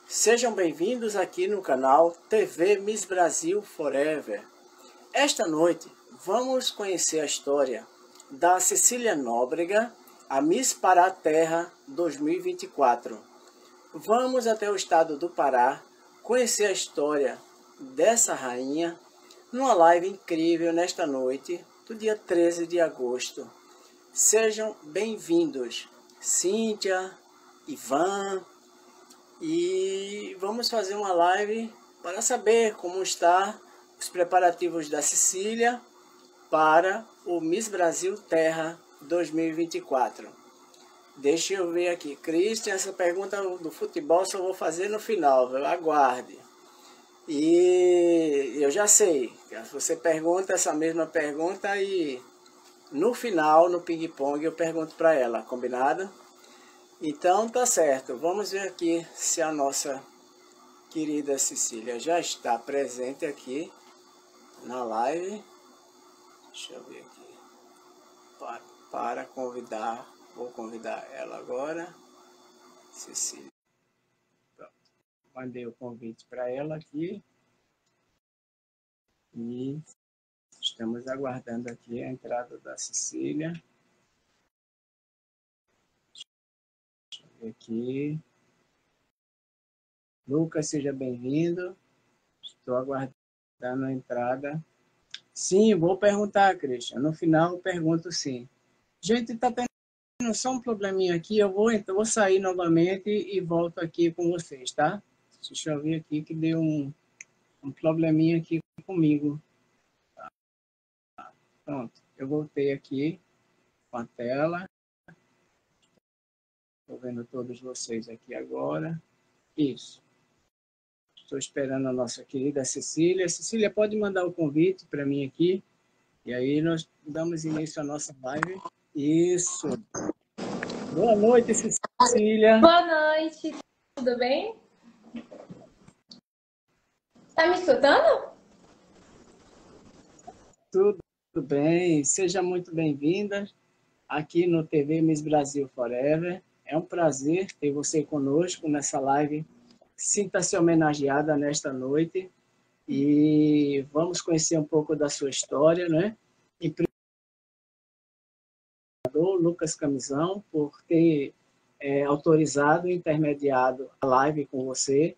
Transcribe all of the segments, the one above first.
Sejam bem-vindos aqui no canal TV Miss Brasil Forever. Esta noite vamos conhecer a história da Cecília Nóbrega, a Miss Pará Terra 2024. Vamos até o estado do Pará conhecer a história dessa rainha numa live incrível nesta noite do dia 13 de agosto. Sejam bem-vindos, Cíntia, Ivan, e vamos fazer uma live para saber como estão os preparativos da Cecília para o Miss Brasil Terra 2024. Deixa eu ver aqui, Cristian, essa pergunta do futebol só vou fazer no final, viu? Aguarde. E eu já sei, você pergunta essa mesma pergunta e no final, no ping-pong, eu pergunto para ela, combinado? Então tá certo, vamos ver aqui se a nossa querida Cecília já está presente aqui na live. Deixa eu ver aqui, para convidar, vou convidar ela agora, Cecília. Pronto. Mandei o convite para ela aqui e estamos aguardando aqui a entrada da Cecília. Aqui. Lucas, seja bem-vindo. Estou aguardando a entrada. Sim, vou perguntar, Cristian. No final eu pergunto sim. Gente, está tendo só um probleminha aqui. Eu vou sair novamente e volto aqui com vocês, tá? Deixa eu ver aqui que deu um probleminha aqui comigo. Tá. Pronto, eu voltei aqui com a tela. Estou vendo todos vocês aqui agora. Isso. Estou esperando a nossa querida Cecília. Cecília, pode mandar o convite para mim aqui? E aí nós damos início à nossa live. Isso. Boa noite, Cecília. Boa noite. Tudo bem? Tá me escutando? Tudo bem. Seja muito bem-vinda aqui no TV Miss Brasil Forever. É um prazer ter você conosco nessa live. Sinta-se homenageada nesta noite e vamos conhecer um pouco da sua história, né? E Lucas Camisão por ter autorizado e intermediado a live com você.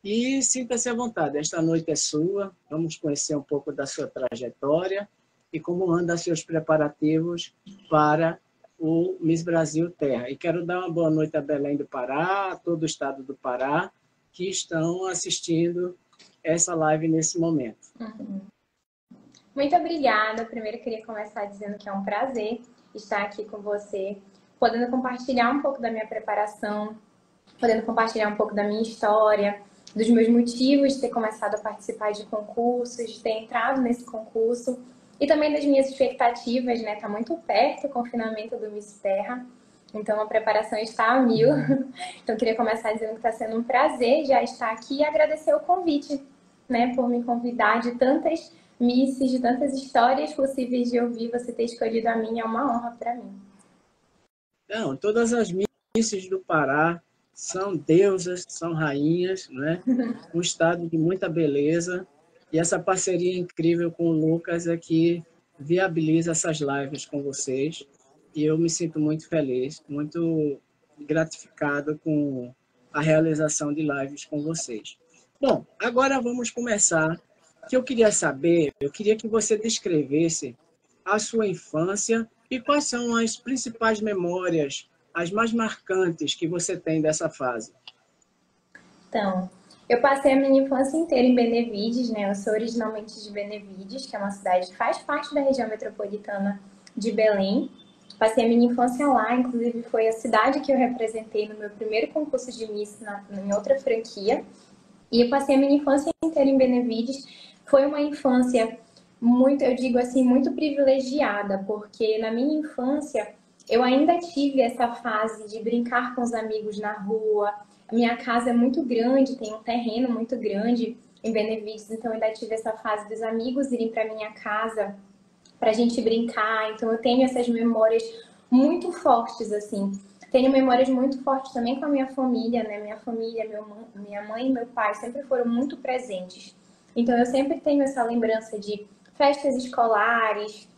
E sinta-se à vontade, esta noite é sua. Vamos conhecer um pouco da sua trajetória e como anda seus preparativos para o Miss Brasil Terra. E quero dar uma boa noite a Belém do Pará, a todo o estado do Pará, que estão assistindo essa live nesse momento. Muito obrigada. Primeiro, queria começar dizendo que é um prazer estar aqui com você, podendo compartilhar um pouco da minha preparação, podendo compartilhar um pouco da minha história, dos meus motivos de ter começado a participar de concursos, de ter entrado nesse concurso e também das minhas expectativas, né? Tá muito perto o confinamento do Miss Terra, então a preparação está a mil. Então, queria começar dizendo que está sendo um prazer já estar aqui e agradecer o convite, né? Por me convidar de tantas misses, de tantas histórias possíveis de ouvir, você ter escolhido a minha é uma honra para mim. Não, todas as misses do Pará são deusas, são rainhas, né? Um estado de muita beleza. E essa parceria incrível com o Lucas é que viabiliza essas lives com vocês. E eu me sinto muito feliz, muito gratificado com a realização de lives com vocês. Bom, agora vamos começar. O que eu queria saber, eu queria que você descrevesse a sua infância e quais são as principais memórias, as mais marcantes que você tem dessa fase. Então, eu passei a minha infância inteira em Benevides, né? Eu sou originalmente de Benevides, que é uma cidade que faz parte da região metropolitana de Belém. Passei a minha infância lá, inclusive foi a cidade que eu representei no meu primeiro concurso de Miss em outra franquia. E eu passei a minha infância inteira em Benevides. Foi uma infância muito, eu digo assim, muito privilegiada, porque na minha infância eu ainda tive essa fase de brincar com os amigos na rua. A minha casa é muito grande, tem um terreno muito grande em Benevides, então eu ainda tive essa fase dos amigos irem para minha casa para a gente brincar. Então eu tenho essas memórias muito fortes, assim. Tenho memórias muito fortes também com a minha família, né? Minha família, minha mãe e meu pai sempre foram muito presentes. Então eu sempre tenho essa lembrança de festas escolares,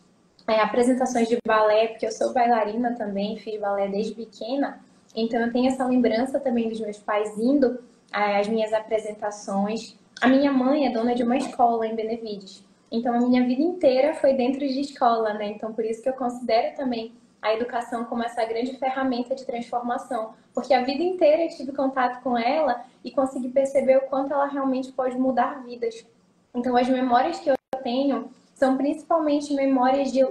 apresentações de balé, porque eu sou bailarina também, fiz balé desde pequena. Então eu tenho essa lembrança também dos meus pais indo às minhas apresentações. A minha mãe é dona de uma escola em Benevides. Então a minha vida inteira foi dentro de escola, né? Então por isso que eu considero também a educação como essa grande ferramenta de transformação, porque a vida inteira eu tive contato com ela e consegui perceber o quanto ela realmente pode mudar vidas. Então as memórias que eu tenho são principalmente memórias de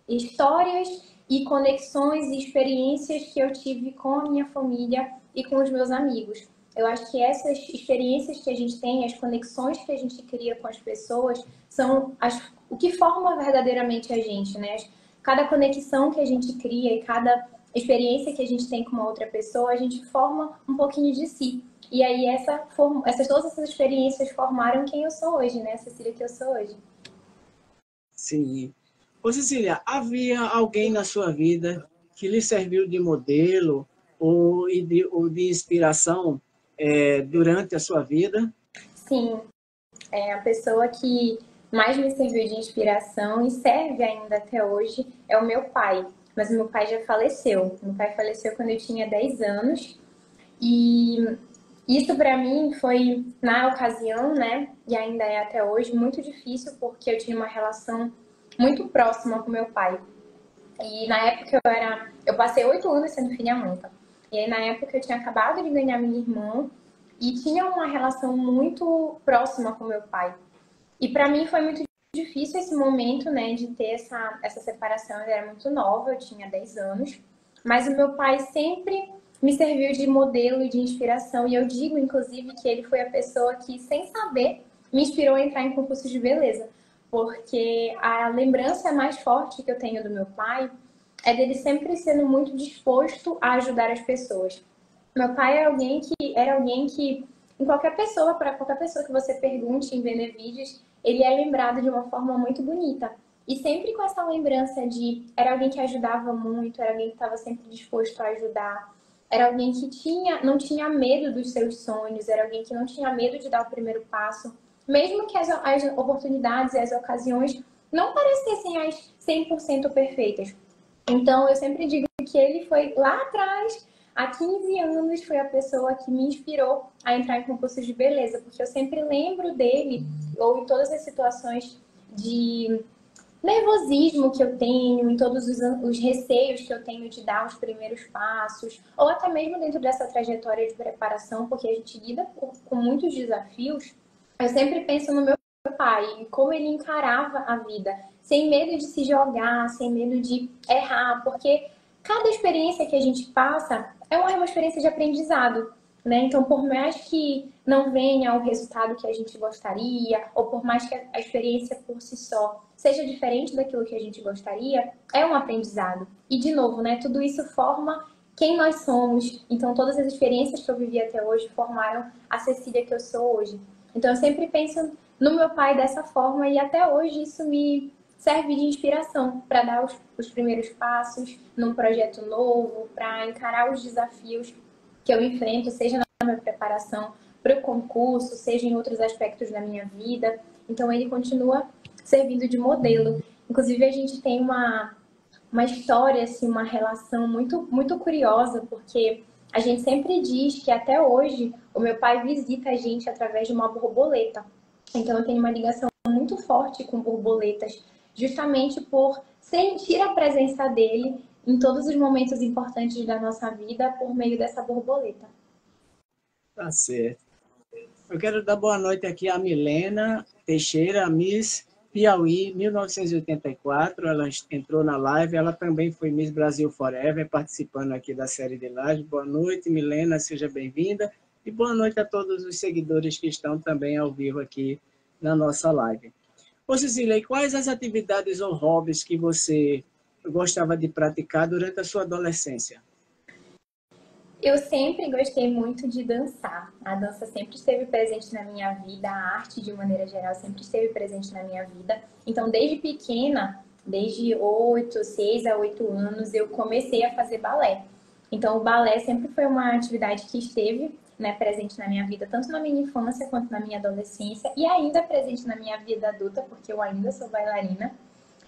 histórias e conexões e experiências que eu tive com a minha família e com os meus amigos. Eu acho que essas experiências que a gente tem, as conexões que a gente cria com as pessoas, são o que forma verdadeiramente a gente, né? Cada conexão que a gente cria e cada experiência que a gente tem com uma outra pessoa, a gente forma um pouquinho de si. E aí todas essas experiências formaram quem eu sou hoje, né? A Cecília que eu sou hoje. Sim. Ô, Cecília, havia alguém na sua vida que lhe serviu de modelo ou de inspiração durante a sua vida? Sim, é a pessoa que mais me serviu de inspiração e serve ainda até hoje é o meu pai. Mas o meu pai já faleceu. Meu pai faleceu quando eu tinha 10 anos. E isso para mim foi, na ocasião, né, e ainda é até hoje, muito difícil porque eu tinha uma relação muito próxima com meu pai. E na época eu passei 8 anos sendo filha única. E aí na época eu tinha acabado de ganhar minha irmã e tinha uma relação muito próxima com meu pai. E para mim foi muito difícil esse momento, né, de ter essa separação. Eu era muito nova, eu tinha 10 anos. Mas o meu pai sempre me serviu de modelo e de inspiração. E eu digo, inclusive, que ele foi a pessoa que, sem saber, me inspirou a entrar em concursos de beleza. Porque a lembrança mais forte que eu tenho do meu pai é dele sempre sendo muito disposto a ajudar as pessoas. Meu pai era alguém que em qualquer pessoa, para qualquer pessoa que você pergunte em Benevides, ele é lembrado de uma forma muito bonita. E sempre com essa lembrança de era alguém que ajudava muito, era alguém que estava sempre disposto a ajudar, era alguém que não tinha medo dos seus sonhos, era alguém que não tinha medo de dar o primeiro passo, mesmo que as oportunidades e as ocasiões não parecessem as 100% perfeitas. Então, eu sempre digo que ele foi lá atrás, há 15 anos, foi a pessoa que me inspirou a entrar em concursos de beleza, porque eu sempre lembro dele, ou em todas as situações de nervosismo que eu tenho, em todos os receios que eu tenho de dar os primeiros passos, ou até mesmo dentro dessa trajetória de preparação, porque a gente lida com muitos desafios, eu sempre penso no meu pai e como ele encarava a vida, sem medo de se jogar, sem medo de errar, porque cada experiência que a gente passa é uma experiência de aprendizado, né? Então, por mais que não venha o resultado que a gente gostaria, ou por mais que a experiência por si só seja diferente daquilo que a gente gostaria, é um aprendizado. E, de novo, né? Tudo isso forma quem nós somos. Então, todas as experiências que eu vivi até hoje formaram a Cecília que eu sou hoje. Então, eu sempre penso no meu pai dessa forma e até hoje isso me serve de inspiração para dar os primeiros passos num projeto novo, para encarar os desafios que eu enfrento, seja na minha preparação para o concurso, seja em outros aspectos da minha vida. Então, ele continua servindo de modelo. Inclusive, a gente tem uma história, assim, uma relação muito, muito curiosa, porque a gente sempre diz que até hoje o meu pai visita a gente através de uma borboleta. Então, eu tenho uma ligação muito forte com borboletas, justamente por sentir a presença dele em todos os momentos importantes da nossa vida por meio dessa borboleta. Tá certo. Eu quero dar boa noite aqui à Milena Teixeira, Miss Piauí 1984. Ela entrou na live, ela também foi Miss Brasil Forever, participando aqui da série de live. Boa noite, Milena, seja bem-vinda. E boa noite a todos os seguidores que estão também ao vivo aqui na nossa live. Ô, Cecília, e quais as atividades ou hobbies que você gostava de praticar durante a sua adolescência? Eu sempre gostei muito de dançar. A dança sempre esteve presente na minha vida, a arte de maneira geral sempre esteve presente na minha vida. Então, desde pequena, desde 6 a 8 anos, eu comecei a fazer balé. Então, o balé sempre foi uma atividade que esteve, né, presente na minha vida, tanto na minha infância quanto na minha adolescência, e ainda presente na minha vida adulta, porque eu ainda sou bailarina.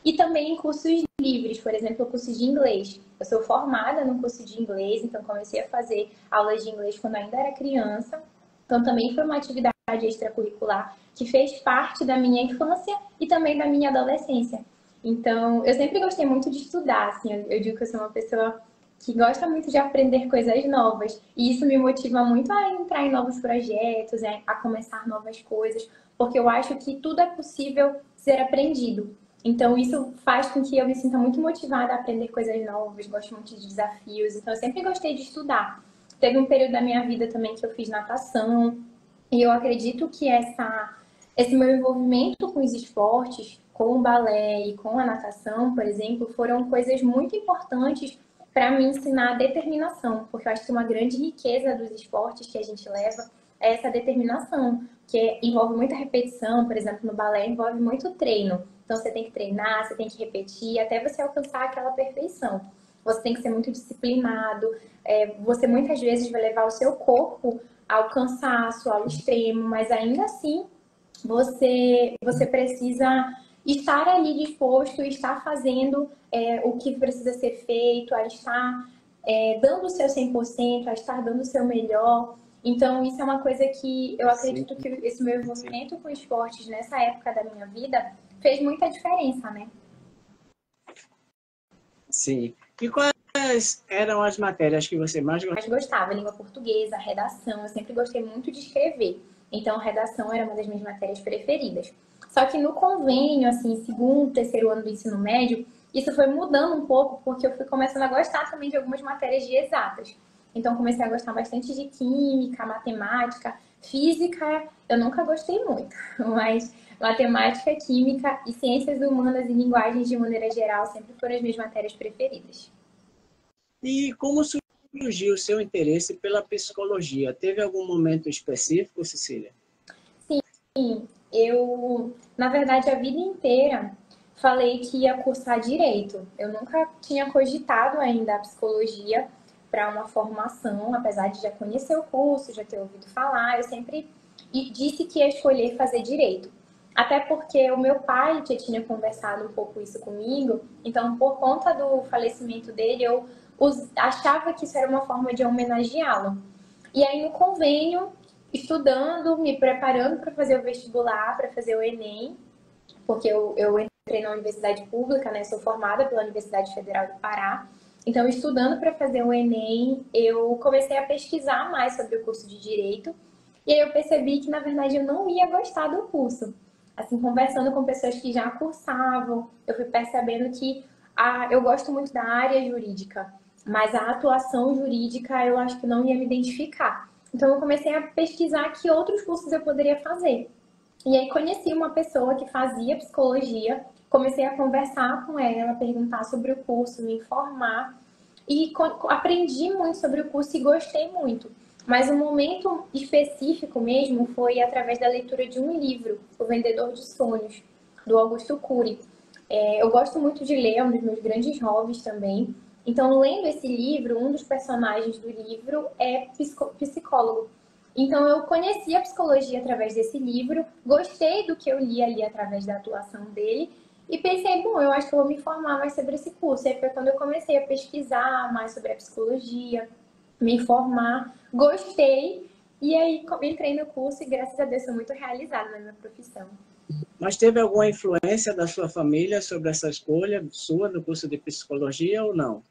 E também em cursos livres, por exemplo, o curso de inglês. Eu sou formada no curso de inglês, então comecei a fazer aulas de inglês quando ainda era criança. Então também foi uma atividade extracurricular que fez parte da minha infância e também da minha adolescência. Então, eu sempre gostei muito de estudar, assim, eu digo que eu sou uma pessoa que gosta muito de aprender coisas novas. E isso me motiva muito a entrar em novos projetos, a começar novas coisas, porque eu acho que tudo é possível ser aprendido. Então, isso faz com que eu me sinta muito motivada a aprender coisas novas, gosto muito de desafios. Então, eu sempre gostei de estudar. Teve um período da minha vida também que eu fiz natação, e eu acredito que esse meu envolvimento com os esportes, com o balé e com a natação, por exemplo, foram coisas muito importantes para me ensinar determinação, porque eu acho que uma grande riqueza dos esportes que a gente leva é essa determinação, que envolve muita repetição, por exemplo, no balé envolve muito treino. Então você tem que treinar, você tem que repetir até você alcançar aquela perfeição. Você tem que ser muito disciplinado, você muitas vezes vai levar o seu corpo ao cansaço, ao extremo, mas ainda assim você precisa estar ali disposto, estar fazendo o que precisa ser feito, a estar dando o seu 100%, a estar dando o seu melhor. Então, isso é uma coisa que eu acredito que esse meu envolvimento com esportes nessa época da minha vida fez muita diferença, né? Sim. E quais eram as matérias que você mais gostava? Mas gostava, língua portuguesa, redação, eu sempre gostei muito de escrever. Então, redação era uma das minhas matérias preferidas. Só que no convênio, assim, segundo, terceiro ano do ensino médio, isso foi mudando um pouco, porque eu fui começando a gostar também de algumas matérias de exatas. Então, comecei a gostar bastante de química, matemática, física, eu nunca gostei muito, mas matemática, química e ciências humanas e linguagens de maneira geral sempre foram as minhas matérias preferidas. E como surgiu o seu interesse pela psicologia? Teve algum momento específico, Cecília? Eu, na verdade, a vida inteira falei que ia cursar direito. Eu nunca tinha cogitado ainda a psicologia para uma formação, apesar de já conhecer o curso, já ter ouvido falar, eu sempre disse que ia escolher fazer direito. Até porque o meu pai já tinha conversado um pouco isso comigo, então por conta do falecimento dele, eu achava que isso era uma forma de homenageá-lo. E aí no convênio, estudando, me preparando para fazer o vestibular, para fazer o Enem, porque eu entrei na universidade pública, né? Sou formada pela Universidade Federal do Pará. Então, estudando para fazer o Enem, eu comecei a pesquisar mais sobre o curso de Direito. E aí eu percebi que, na verdade, eu não ia gostar do curso. Assim, conversando com pessoas que já cursavam, eu fui percebendo que eu gosto muito da área jurídica, mas a atuação jurídica eu acho que não ia me identificar. Então, eu comecei a pesquisar que outros cursos eu poderia fazer. E aí conheci uma pessoa que fazia psicologia, comecei a conversar com ela, perguntar sobre o curso, me informar e aprendi muito sobre o curso e gostei muito. Mas o momento específico mesmo foi através da leitura de um livro, O Vendedor de Sonhos, do Augusto Cury. Eu gosto muito de ler, é um dos meus grandes hobbies também. Então, lendo esse livro, um dos personagens do livro é psicólogo. Então, eu conheci a psicologia através desse livro, gostei do que eu li ali através da atuação dele e pensei, bom, eu acho que eu vou me informar mais sobre esse curso. E aí foi quando eu comecei a pesquisar mais sobre a psicologia, me informar, gostei e aí entrei no curso e graças a Deus sou muito realizada na minha profissão. Mas teve alguma influência da sua família sobre essa escolha sua no curso de psicologia ou não?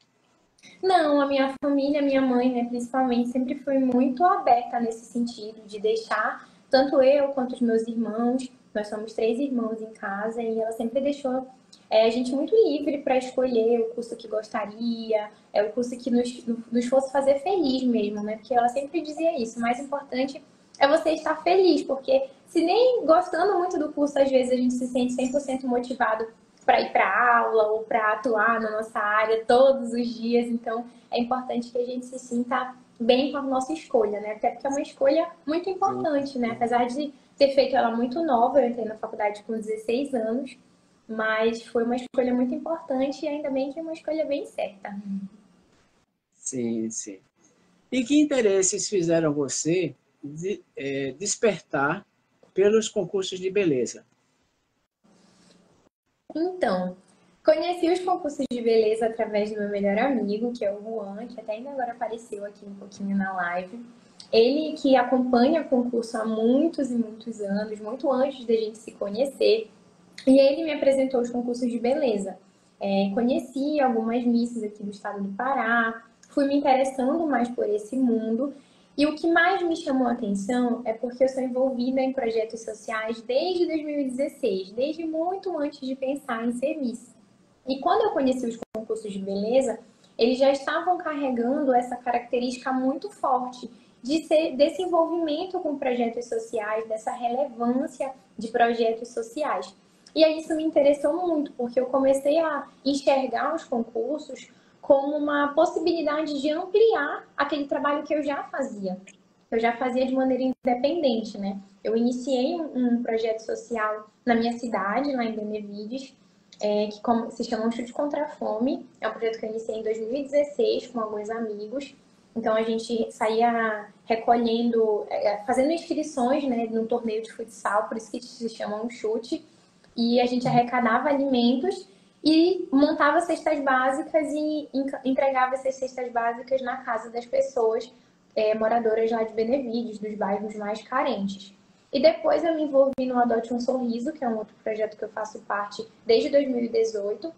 Não, a minha família, minha mãe, né, principalmente, sempre foi muito aberta nesse sentido, de deixar tanto eu quanto os meus irmãos, nós somos três irmãos em casa, e ela sempre deixou a gente muito livre para escolher o curso que gostaria, o curso que nos fosse fazer feliz mesmo, né? Porque ela sempre dizia isso, o mais importante é você estar feliz, porque se nem gostando muito do curso, às vezes a gente se sente 100% motivado para ir para aula ou para atuar na nossa área todos os dias. Então, é importante que a gente se sinta bem com a nossa escolha, né? Até porque é uma escolha muito importante, né? Apesar de ter feito ela muito nova, eu entrei na faculdade com 16 anos, mas foi uma escolha muito importante e ainda bem que é uma escolha bem certa. Sim, sim. E que interesses fizeram você despertar pelos concursos de beleza? Então, conheci os concursos de beleza através do meu melhor amigo, que é o Juan, que até ainda agora apareceu aqui um pouquinho na live. Ele que acompanha concurso há muitos e muitos anos, muito antes da gente se conhecer. E ele me apresentou os concursos de beleza. Conheci algumas misses aqui do estado do Pará, fui me interessando mais por esse mundo. E o que mais me chamou a atenção é porque eu sou envolvida em projetos sociais desde 2016, desde muito antes de pensar em ser miss. E quando eu conheci os concursos de beleza, eles já estavam carregando essa característica muito forte desse envolvimento com projetos sociais, dessa relevância de projetos sociais. E aí isso me interessou muito, porque eu comecei a enxergar os concursos como uma possibilidade de ampliar aquele trabalho que eu já fazia. Eu já fazia de maneira independente, né? Eu iniciei um projeto social na minha cidade, lá em Benevides, que se chama Chute contra a Fome. É um projeto que eu iniciei em 2016 com alguns amigos. Então a gente saía recolhendo, fazendo inscrições, né, num torneio de futsal, por isso que se chama um chute. E a gente arrecadava alimentos e montava cestas básicas e entregava essas cestas básicas na casa das pessoas moradoras lá de Benevides, dos bairros mais carentes. E depois eu me envolvi no Adote um Sorriso, que é um outro projeto que eu faço parte desde 2018.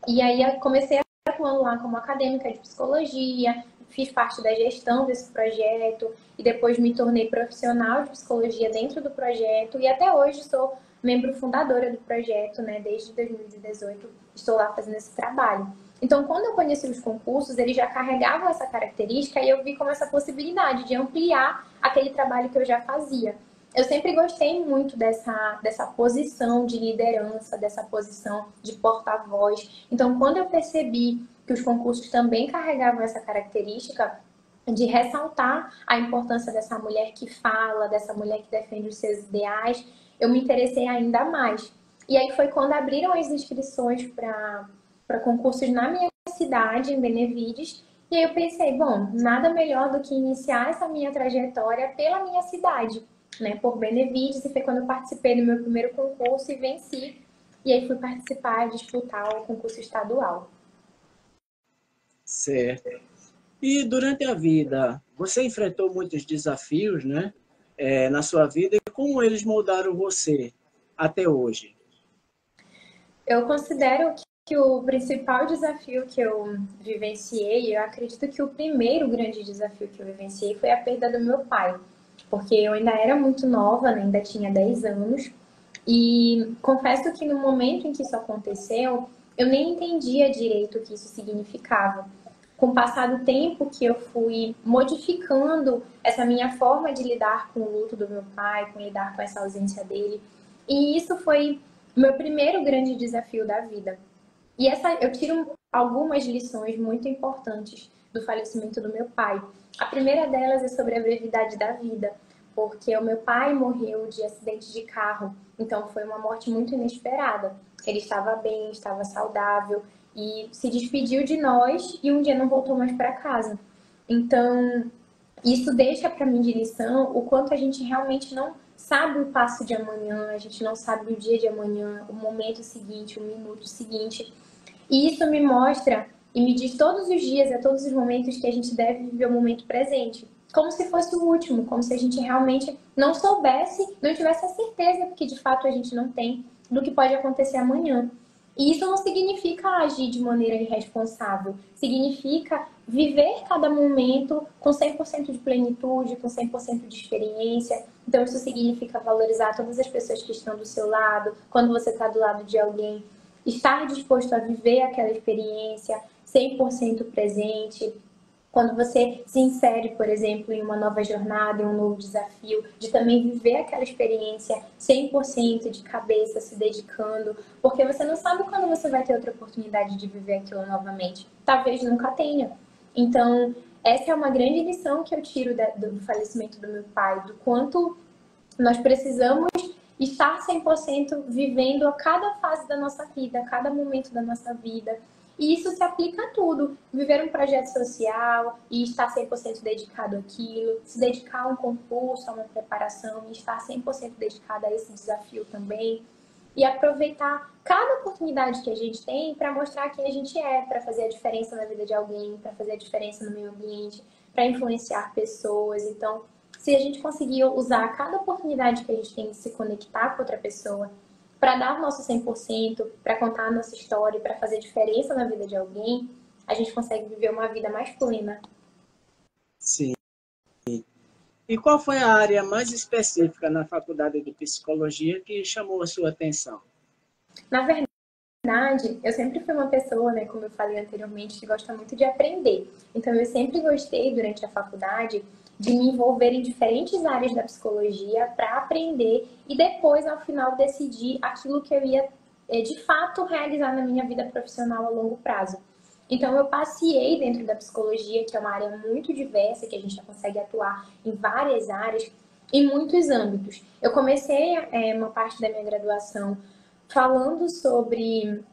E aí comecei atuando lá como acadêmica de psicologia, fiz parte da gestão desse projeto e depois me tornei profissional de psicologia dentro do projeto e até hoje sou membro fundadora do projeto, né? Desde 2018 estou lá fazendo esse trabalho. Então, quando eu conheci os concursos, eles já carregavam essa característica e eu vi como essa possibilidade de ampliar aquele trabalho que eu já fazia. Eu sempre gostei muito dessa posição de liderança, dessa posição de porta-voz. Então, quando eu percebi que os concursos também carregavam essa característica de ressaltar a importância dessa mulher que fala, dessa mulher que defende os seus ideais, eu me interessei ainda mais. E aí foi quando abriram as inscrições para concursos na minha cidade, em Benevides, e aí eu pensei, bom, nada melhor do que iniciar essa minha trajetória pela minha cidade, né, por Benevides, e foi quando eu participei do meu primeiro concurso e venci. E aí fui participar e disputar o concurso estadual. Certo. E durante a vida, você enfrentou muitos desafios, né? Na sua vida, e como eles moldaram você até hoje? Eu considero que o principal desafio que eu vivenciei, eu acredito que o primeiro grande desafio que eu vivenciei foi a perda do meu pai, porque eu ainda era muito nova, né? Ainda tinha 10 anos, e confesso que no momento em que isso aconteceu, eu nem entendia direito o que isso significava. Com o passar do tempo que eu fui modificando essa minha forma de lidar com o luto do meu pai, com lidar com essa ausência dele, e isso foi o meu primeiro grande desafio da vida. E eu tiro algumas lições muito importantes do falecimento do meu pai. A primeira delas é sobre a brevidade da vida, porque o meu pai morreu de acidente de carro, então foi uma morte muito inesperada. Ele estava bem, estava saudável e se despediu de nós e um dia não voltou mais para casa. Então, isso deixa para mim de lição o quanto a gente realmente não sabe o passo de amanhã, a gente não sabe o dia de amanhã, o momento seguinte, o minuto seguinte. E isso me mostra e me diz todos os dias, a todos os momentos, que a gente deve viver o momento presente. Como se fosse o último, como se a gente realmente não soubesse, não tivesse a certeza, porque de fato a gente não tem, do que pode acontecer amanhã. E isso não significa agir de maneira irresponsável, significa viver cada momento com 100% de plenitude, com 100% de experiência. Então isso significa valorizar todas as pessoas que estão do seu lado, quando você está do lado de alguém, estar disposto a viver aquela experiência 100% presente. Quando você se insere, por exemplo, em uma nova jornada, em um novo desafio, de também viver aquela experiência 100% de cabeça, se dedicando, porque você não sabe quando você vai ter outra oportunidade de viver aquilo novamente. Talvez nunca tenha. Então, essa é uma grande lição que eu tiro do falecimento do meu pai, do quanto nós precisamos estar 100% vivendo a cada fase da nossa vida, a cada momento da nossa vida. E isso se aplica a tudo. Viver um projeto social e estar 100% dedicado àquilo, se dedicar a um concurso, a uma preparação e estar 100% dedicado a esse desafio também. E aproveitar cada oportunidade que a gente tem para mostrar quem a gente é, para fazer a diferença na vida de alguém, para fazer a diferença no meio ambiente, para influenciar pessoas. Então, se a gente conseguir usar cada oportunidade que a gente tem de se conectar com outra pessoa, para dar o nosso 100%, para contar a nossa história, para fazer diferença na vida de alguém, a gente consegue viver uma vida mais plena. Sim. E qual foi a área mais específica na faculdade de psicologia que chamou a sua atenção? Na verdade, eu sempre fui uma pessoa, né, como eu falei anteriormente, que gosta muito de aprender. Então, eu sempre gostei, durante a faculdade, de me envolver em diferentes áreas da psicologia para aprender e depois, ao final, decidir aquilo que eu ia, de fato, realizar na minha vida profissional a longo prazo. Então, eu passei dentro da psicologia, que é uma área muito diversa, que a gente já consegue atuar em várias áreas, em muitos âmbitos. Eu comecei uma parte da minha graduação falando sobre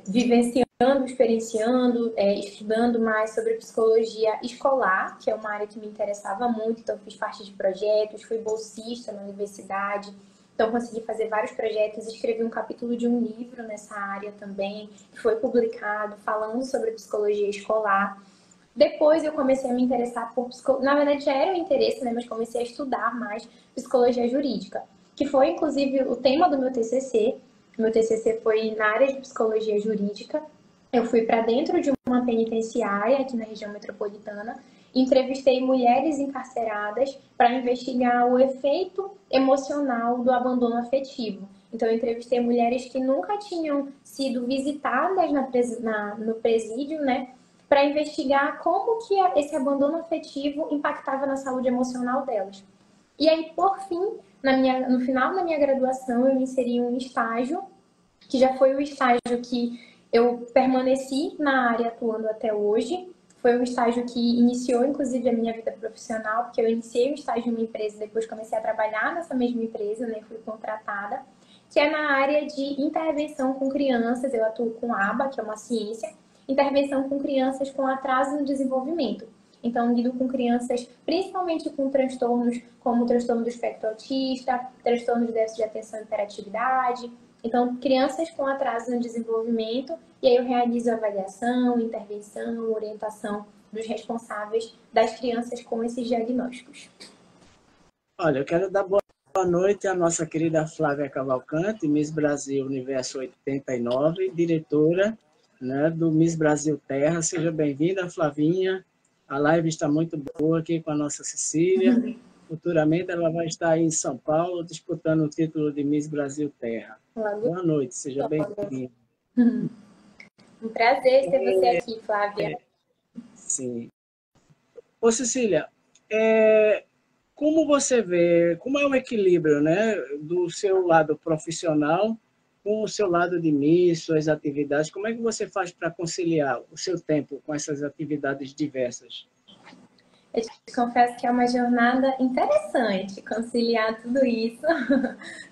vivenciando, experienciando, estudando mais sobre psicologia escolar, que é uma área que me interessava muito, então fiz parte de projetos, fui bolsista na universidade, então consegui fazer vários projetos, escrevi um capítulo de um livro nessa área também, que foi publicado, falando sobre psicologia escolar. Depois eu comecei a me interessar por psicologia, na verdade já era um interesse, né, mas comecei a estudar mais psicologia jurídica, que foi inclusive o tema do meu TCC. Meu TCC foi na área de psicologia jurídica. Eu fui para dentro de uma penitenciária aqui na região metropolitana, entrevistei mulheres encarceradas para investigar o efeito emocional do abandono afetivo. Então, eu entrevistei mulheres que nunca tinham sido visitadas no presídio, né, para investigar como que esse abandono afetivo impactava na saúde emocional delas. E aí, por fim, no final da minha graduação, eu me inseri em um estágio, que já foi o estágio que eu permaneci na área atuando até hoje. Foi um estágio que iniciou, inclusive, a minha vida profissional, porque eu iniciei um estágio em uma empresa e depois comecei a trabalhar nessa mesma empresa, né? Fui contratada, que é na área de intervenção com crianças. Eu atuo com ABA, que é uma ciência, intervenção com crianças com atraso no desenvolvimento. Então, lido com crianças, principalmente com transtornos como o transtorno do espectro autista, transtorno de déficit de atenção e hiperatividade. Então, crianças com atraso no desenvolvimento, e aí eu realizo avaliação, intervenção, orientação dos responsáveis das crianças com esses diagnósticos. Olha, eu quero dar boa noite à nossa querida Flávia Cavalcante, Miss Brasil Universo 89, diretora, né, do Miss Brasil Terra. Seja bem-vinda, Flavinha. A live está muito boa aqui com a nossa Cecília. Futuramente ela vai estar aí em São Paulo disputando o título de Miss Brasil Terra. Boa noite, seja bem-vinda. Um prazer ter você aqui, Flávia. Sim. Ô, Cecília, como você vê, como é o equilíbrio, né, do seu lado profissional com o seu lado de Miss, suas atividades? Como é que você faz para conciliar o seu tempo com essas atividades diversas? Eu te confesso que é uma jornada interessante conciliar tudo isso,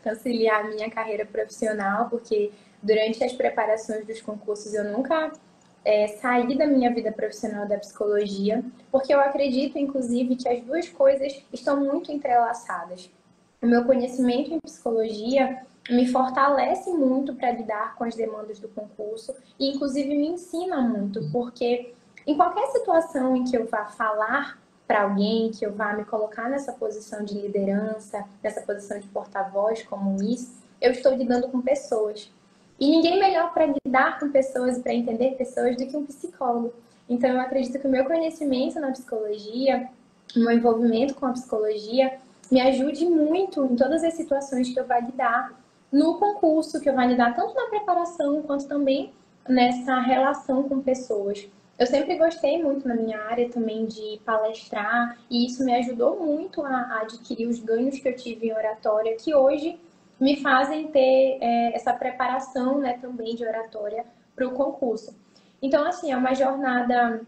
conciliar a minha carreira profissional, porque durante as preparações dos concursos eu nunca saí da minha vida profissional da psicologia, porque eu acredito, inclusive, que as duas coisas estão muito entrelaçadas. O meu conhecimento em psicologia me fortalece muito para lidar com as demandas do concurso e, inclusive, me ensina muito, porque em qualquer situação em que eu vá falar para alguém, que eu vá me colocar nessa posição de liderança, nessa posição de porta-voz como Miss, eu estou lidando com pessoas. E ninguém melhor para lidar com pessoas e para entender pessoas do que um psicólogo. Então, eu acredito que o meu conhecimento na psicologia, o meu envolvimento com a psicologia, me ajude muito em todas as situações que eu vou lidar no concurso, que eu vou lidar tanto na preparação quanto também nessa relação com pessoas. Eu sempre gostei muito na minha área também de palestrar e isso me ajudou muito a adquirir os ganhos que eu tive em oratória, que hoje me fazem ter essa preparação, né, também de oratória para o concurso. Então, assim, é uma jornada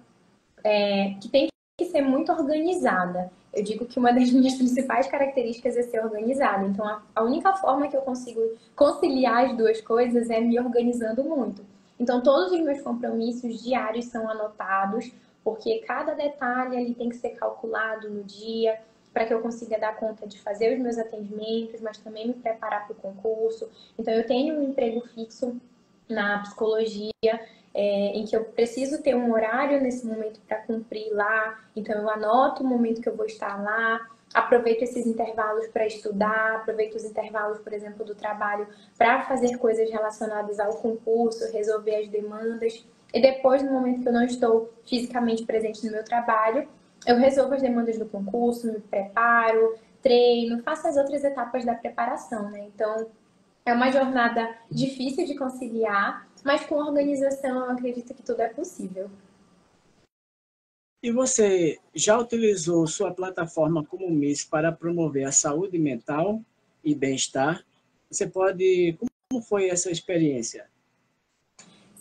que tem que ser muito organizada. Eu digo que uma das minhas principais características é ser organizada. Então, a única forma que eu consigo conciliar as duas coisas é me organizando muito. Então, todos os meus compromissos diários são anotados, porque cada detalhe ali tem que ser calculado no dia, para que eu consiga dar conta de fazer os meus atendimentos, mas também me preparar para o concurso. Então, eu tenho um emprego fixo na psicologia, em que eu preciso ter um horário nesse momento para cumprir lá, então eu anoto o momento que eu vou estar lá, aproveito esses intervalos para estudar, aproveito os intervalos, por exemplo, do trabalho para fazer coisas relacionadas ao concurso, resolver as demandas, e depois, no momento que eu não estou fisicamente presente no meu trabalho, eu resolvo as demandas do concurso, me preparo, treino, faço as outras etapas da preparação, né? Então, é uma jornada difícil de conciliar, mas com organização eu acredito que tudo é possível. E você já utilizou sua plataforma como Miss para promover a saúde mental e bem-estar? Você pode... Como foi essa experiência?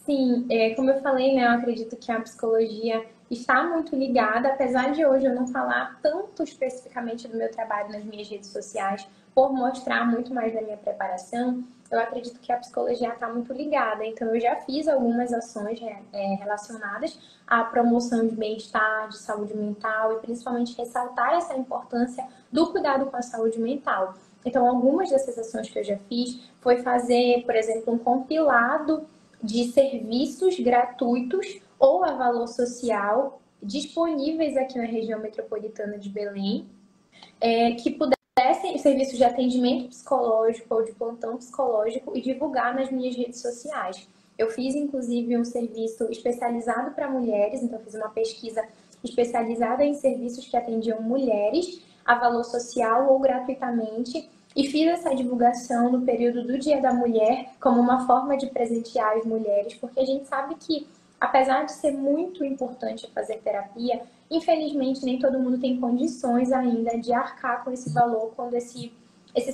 Sim, como eu falei, né, eu acredito que a psicologia está muito ligada, apesar de hoje eu não falar tanto especificamente do meu trabalho nas minhas redes sociais, por mostrar muito mais da minha preparação, eu acredito que a psicologia está muito ligada. Então, eu já fiz algumas ações relacionadas à promoção de bem-estar, de saúde mental e principalmente ressaltar essa importância do cuidado com a saúde mental. Então, algumas dessas ações que eu já fiz foi fazer, por exemplo, um compilado de serviços gratuitos ou a valor social disponíveis aqui na região metropolitana de Belém, que pudessem serviços de atendimento psicológico ou de plantão psicológico e divulgar nas minhas redes sociais. Eu fiz, inclusive, um serviço especializado para mulheres, então fiz uma pesquisa especializada em serviços que atendiam mulheres a valor social ou gratuitamente, e fiz essa divulgação no período do Dia da Mulher como uma forma de presentear as mulheres, porque a gente sabe que, apesar de ser muito importante fazer terapia, infelizmente nem todo mundo tem condições ainda de arcar com esse valor quando esse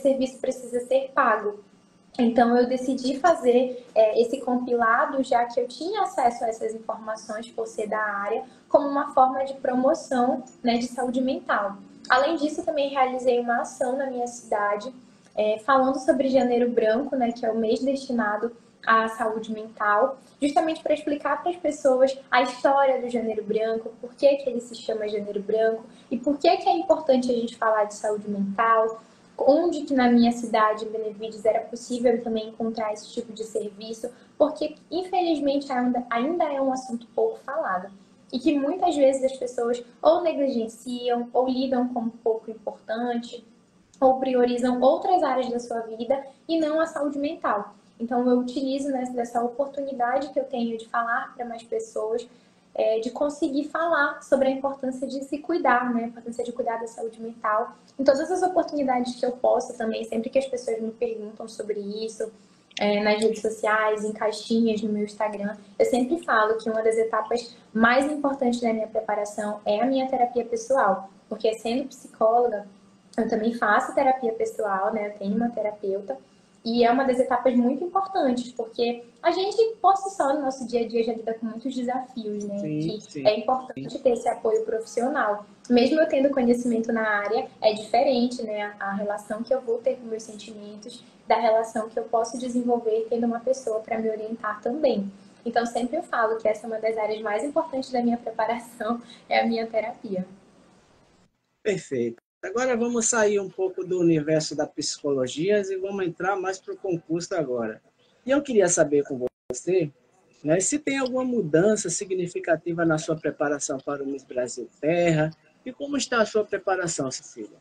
serviço precisa ser pago. Então, eu decidi fazer esse compilado, já que eu tinha acesso a essas informações por ser da área, como uma forma de promoção, né, de saúde mental. Além disso, também realizei uma ação na minha cidade, falando sobre Janeiro Branco, né, que é o mês destinado à saúde mental, justamente para explicar para as pessoas a história do Janeiro Branco, por que ele se chama Janeiro Branco e por que é importante a gente falar de saúde mental, onde que na minha cidade, em Benevides, era possível também encontrar esse tipo de serviço, porque infelizmente ainda é um assunto pouco falado e que muitas vezes as pessoas ou negligenciam ou lidam como pouco importante ou priorizam outras áreas da sua vida e não a saúde mental. Então, eu utilizo dessa oportunidade que eu tenho de falar para mais pessoas, de conseguir falar sobre a importância de se cuidar, né? A importância de cuidar da saúde mental. Em todas as oportunidades que eu posso também, sempre que as pessoas me perguntam sobre isso, nas redes sociais, em caixinhas no meu Instagram, eu sempre falo que uma das etapas mais importantes da minha preparação é a minha terapia pessoal, porque sendo psicóloga, eu também faço terapia pessoal, né? Eu tenho uma terapeuta. E é uma das etapas muito importantes, porque a gente, por si só, no nosso dia a dia, já lida com muitos desafios, né? Sim, Que sim. é importante ter esse apoio profissional. Mesmo eu tendo conhecimento na área, é diferente, né? A relação que eu vou ter com meus sentimentos, da relação que eu posso desenvolver tendo uma pessoa para me orientar também. Então, sempre eu falo que essa é uma das áreas mais importantes da minha preparação, é a minha terapia. Perfeito. Agora vamos sair um pouco do universo da psicologia e vamos entrar mais para o concurso agora. E eu queria saber com você, né, se tem alguma mudança significativa na sua preparação para o Miss Brasil Terra e como está a sua preparação, Cecília?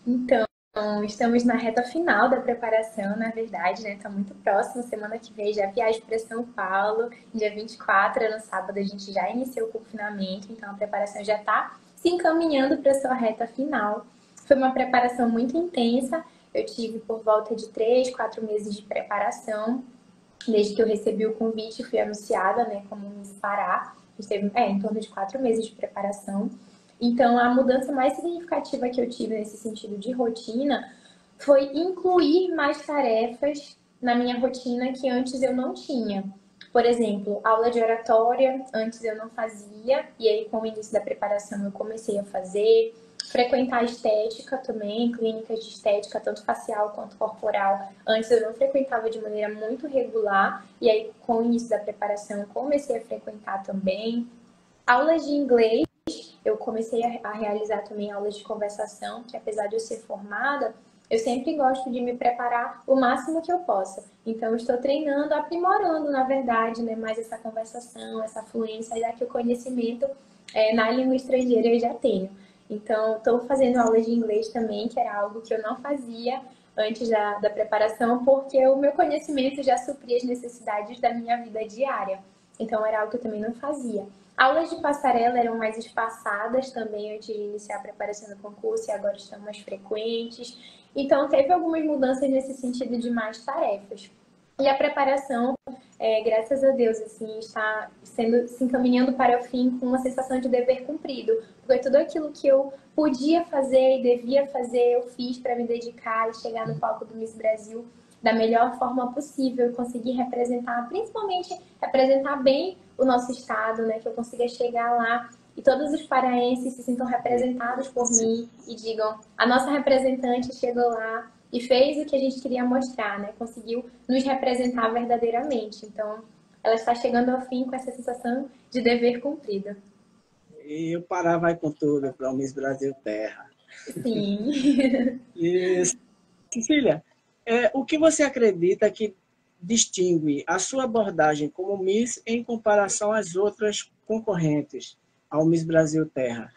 Então, estamos na reta final da preparação, na verdade, né? Está muito próximo. Semana que vem já viajo para São Paulo. Dia 24, no sábado, a gente já iniciou o confinamento, então a preparação já está se encaminhando para a sua reta final. Foi uma preparação muito intensa. Eu tive por volta de 3, 4 meses de preparação. Desde que eu recebi o convite, fui anunciada, né, como Miss Pará. Teve, em torno de 4 meses de preparação. Então, a mudança mais significativa que eu tive nesse sentido de rotina foi incluir mais tarefas na minha rotina que antes eu não tinha. Por exemplo, aula de oratória, antes eu não fazia, e aí com o início da preparação eu comecei a fazer. frequentar estética também, clínicas de estética, tanto facial quanto corporal. Antes eu não frequentava de maneira muito regular, e aí com o início da preparação eu comecei a frequentar também. Aulas de inglês, eu comecei a realizar também aulas de conversação, que apesar de eu ser formada, eu sempre gosto de me preparar o máximo que eu possa. Então, eu estou treinando, aprimorando, na verdade, né, mais essa conversação, essa fluência, já que o conhecimento na língua estrangeira eu já tenho. Então, estou fazendo aulas de inglês também, que era algo que eu não fazia antes da preparação, porque o meu conhecimento já supria as necessidades da minha vida diária. Então, era algo que eu também não fazia. Aulas de passarela eram mais espaçadas também antes de iniciar a preparação do concurso e agora estão mais frequentes. Então, teve algumas mudanças nesse sentido de mais tarefas. E a preparação, graças a Deus, assim, está se encaminhando para o fim com uma sensação de dever cumprido. Porque tudo aquilo que eu podia fazer e devia fazer, eu fiz para me dedicar e chegar no palco do Miss Brasil da melhor forma possível e conseguir representar, principalmente representar bem o nosso estado, né? Que eu consiga chegar lá e todos os paraenses se sintam representados por mim e digam: a nossa representante chegou lá e fez o que a gente queria mostrar, né? Conseguiu nos representar verdadeiramente. Então, ela está chegando ao fim com essa sensação de dever cumprido. E o Pará vai com tudo para o Miss Brasil Terra. Sim. E, Cecília, o que você acredita que distingue a sua abordagem como Miss em comparação às outras concorrentes ao Miss Brasil Terra?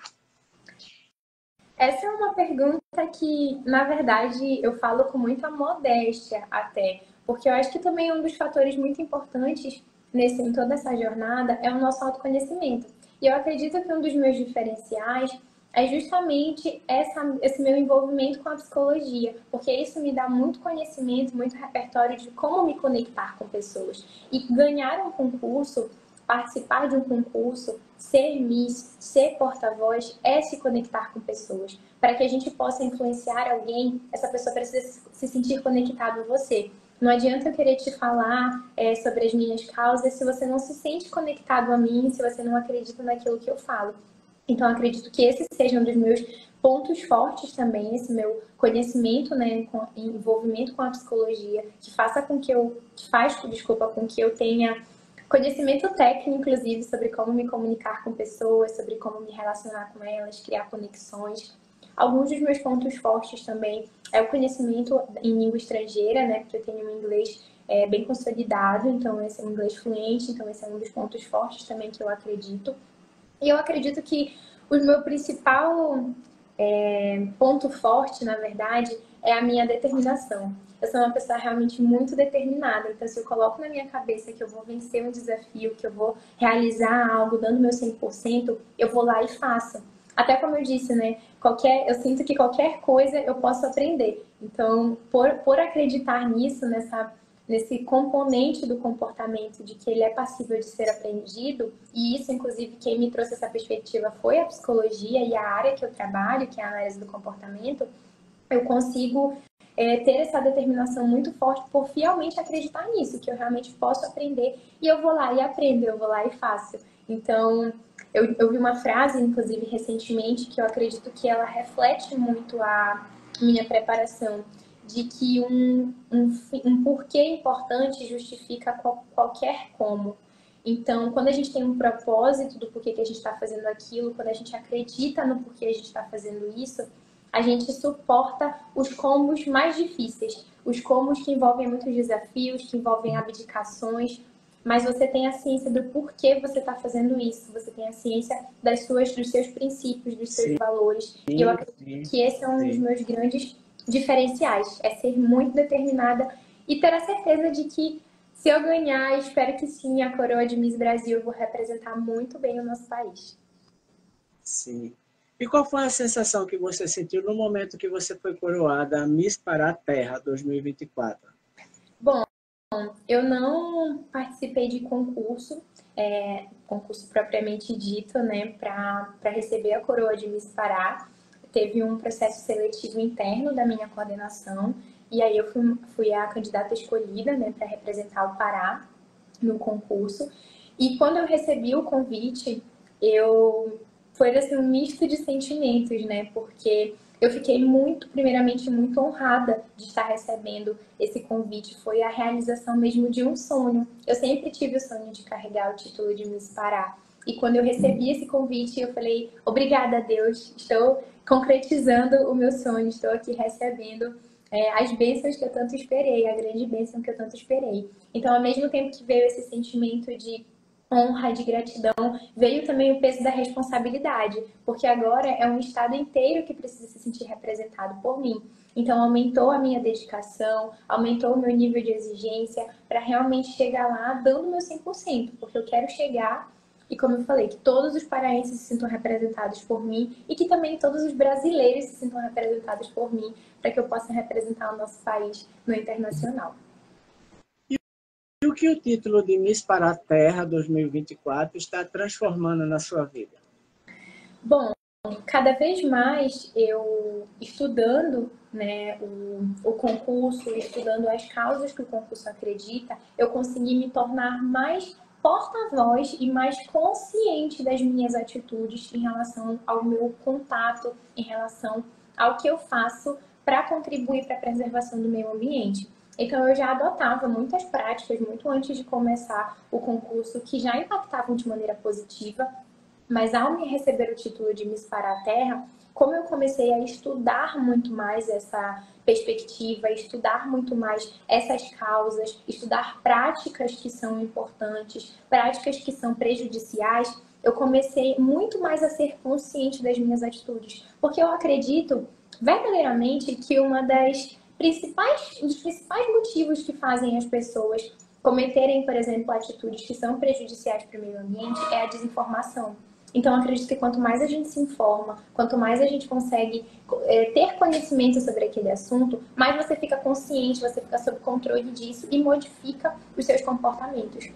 Essa é uma pergunta que, na verdade, eu falo com muita modéstia até, porque eu acho que também um dos fatores muito importantes em toda essa jornada é o nosso autoconhecimento. E eu acredito que um dos meus diferenciais é justamente esse meu envolvimento com a psicologia, porque isso me dá muito conhecimento, muito repertório de como me conectar com pessoas. E ganhar um concurso, participar de um concurso, ser Miss, ser porta-voz, é se conectar com pessoas. Para que a gente possa influenciar alguém, essa pessoa precisa se sentir conectada a você. Não adianta eu querer te falar sobre as minhas causas se você não se sente conectado a mim, se você não acredita naquilo que eu falo. Então, acredito que esse seja um dos meus pontos fortes também, esse meu conhecimento, né, envolvimento com a psicologia, que com que eu tenha conhecimento técnico, inclusive, sobre como me comunicar com pessoas, sobre como me relacionar com elas, criar conexões. Alguns dos meus pontos fortes também é o conhecimento em língua estrangeira, né, porque eu tenho um inglês bem consolidado, então esse é um inglês fluente, então esse é um dos pontos fortes também que eu acredito. E eu acredito que o meu principal ponto forte, na verdade, é a minha determinação. Eu sou uma pessoa realmente muito determinada, então se eu coloco na minha cabeça que eu vou vencer um desafio, que eu vou realizar algo dando meu 100%, eu vou lá e faço. Até como eu disse, né? Eu sinto que qualquer coisa eu posso aprender. Então, por acreditar nisso, nesse componente do comportamento de que ele é passível de ser aprendido, e isso, inclusive, quem me trouxe essa perspectiva foi a psicologia e a área que eu trabalho, que é a análise do comportamento, eu consigo ter essa determinação muito forte por fielmente acreditar nisso, que eu realmente posso aprender, e eu vou lá e aprendo, eu vou lá e faço. Então, eu vi uma frase, inclusive, recentemente, que eu acredito que ela reflete muito a minha preparação, de que um porquê importante justifica qualquer como. Então, quando a gente tem um propósito do porquê que a gente está fazendo aquilo, quando a gente acredita no porquê a gente está fazendo isso, a gente suporta os combos mais difíceis, os combos que envolvem muitos desafios, que envolvem abdicações, mas você tem a ciência do porquê você está fazendo isso, você tem a ciência dos seus princípios, dos seus valores, e eu acredito que esse é um dos meus grandes diferenciais, é ser muito determinada e ter a certeza de que se eu ganhar, espero que sim, a coroa de Miss Brasil, eu vou representar muito bem o nosso país. Sim. E qual foi a sensação que você sentiu no momento que você foi coroada Miss Pará Terra 2024? Bom, eu não participei de concurso, concurso propriamente dito, né, para receber a coroa de Miss Pará. Teve um processo seletivo interno da minha coordenação, e aí eu fui a candidata escolhida, né, para representar o Pará no concurso. E quando eu recebi o convite, eu foi assim, um misto de sentimentos, né? Porque eu fiquei muito, primeiramente, muito honrada de estar recebendo esse convite. Foi a realização mesmo de um sonho. Eu sempre tive o sonho de carregar o título de Miss Pará. E quando eu recebi esse convite, eu falei, obrigada a Deus, estou concretizando o meu sonho, estou aqui recebendo as bênçãos que eu tanto esperei, a grande bênção que eu tanto esperei. Então, ao mesmo tempo que veio esse sentimento de honra, de gratidão, veio também o peso da responsabilidade, porque agora é um estado inteiro que precisa se sentir representado por mim. Então, aumentou a minha dedicação, aumentou o meu nível de exigência para realmente chegar lá dando o meu 100%, porque eu quero chegar e, como eu falei, que todos os paraenses se sintam representados por mim e que também todos os brasileiros se sintam representados por mim, para que eu possa representar o nosso país no internacional. E o que o título de Miss Pará Terra 2024 está transformando na sua vida? Bom, cada vez mais eu estudando, né, o concurso, estudando as causas que o concurso acredita, eu consegui me tornar mais porta-voz e mais consciente das minhas atitudes em relação ao meu contato, em relação ao que eu faço para contribuir para a preservação do meio ambiente. Então, eu já adotava muitas práticas muito antes de começar o concurso que já impactavam de maneira positiva, mas ao me receber o título de Miss Pará Terra, como eu comecei a estudar muito mais essa perspectiva, estudar muito mais essas causas, estudar práticas que são importantes, práticas que são prejudiciais, eu comecei muito mais a ser consciente das minhas atitudes, porque eu acredito verdadeiramente que um dos principais motivos que fazem as pessoas cometerem, por exemplo, atitudes que são prejudiciais para o meio ambiente é a desinformação. Então, eu acredito que quanto mais a gente se informa, quanto mais a gente consegue ter conhecimento sobre aquele assunto, mais você fica consciente, você fica sob controle disso e modifica os seus comportamentos.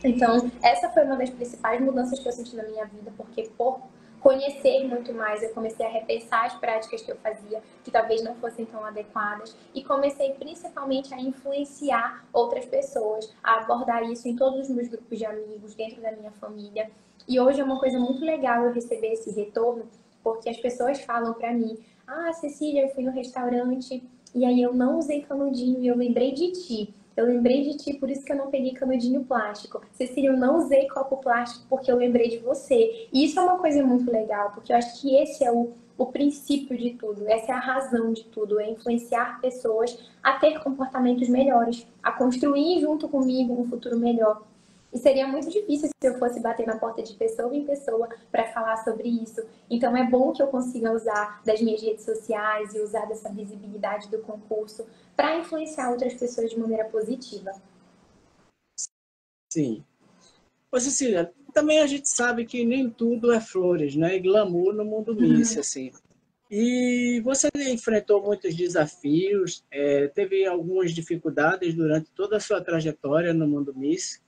Então, essa foi uma das principais mudanças que eu senti na minha vida, porque por conhecer muito mais, eu comecei a repensar as práticas que eu fazia, que talvez não fossem tão adequadas, e comecei principalmente a influenciar outras pessoas, a abordar isso em todos os meus grupos de amigos, dentro da minha família. E hoje é uma coisa muito legal eu receber esse retorno, porque as pessoas falam pra mim, ah, Cecília, eu fui no restaurante e aí eu não usei canudinho e eu lembrei de ti. Eu lembrei de ti, por isso que eu não peguei canudinho plástico. Cecília, eu não usei copo plástico porque eu lembrei de você. E isso é uma coisa muito legal, porque eu acho que esse é o princípio de tudo, essa é a razão de tudo, é influenciar pessoas a ter comportamentos melhores, a construir junto comigo um futuro melhor. E seria muito difícil se eu fosse bater na porta de pessoa em pessoa para falar sobre isso. Então é bom que eu consiga usar das minhas redes sociais e usar dessa visibilidade do concurso para influenciar outras pessoas de maneira positiva. Sim. Ô, Cecília, também a gente sabe que nem tudo é flores, né? E glamour no mundo Miss, assim. E você enfrentou muitos desafios, teve algumas dificuldades durante toda a sua trajetória no mundo Miss?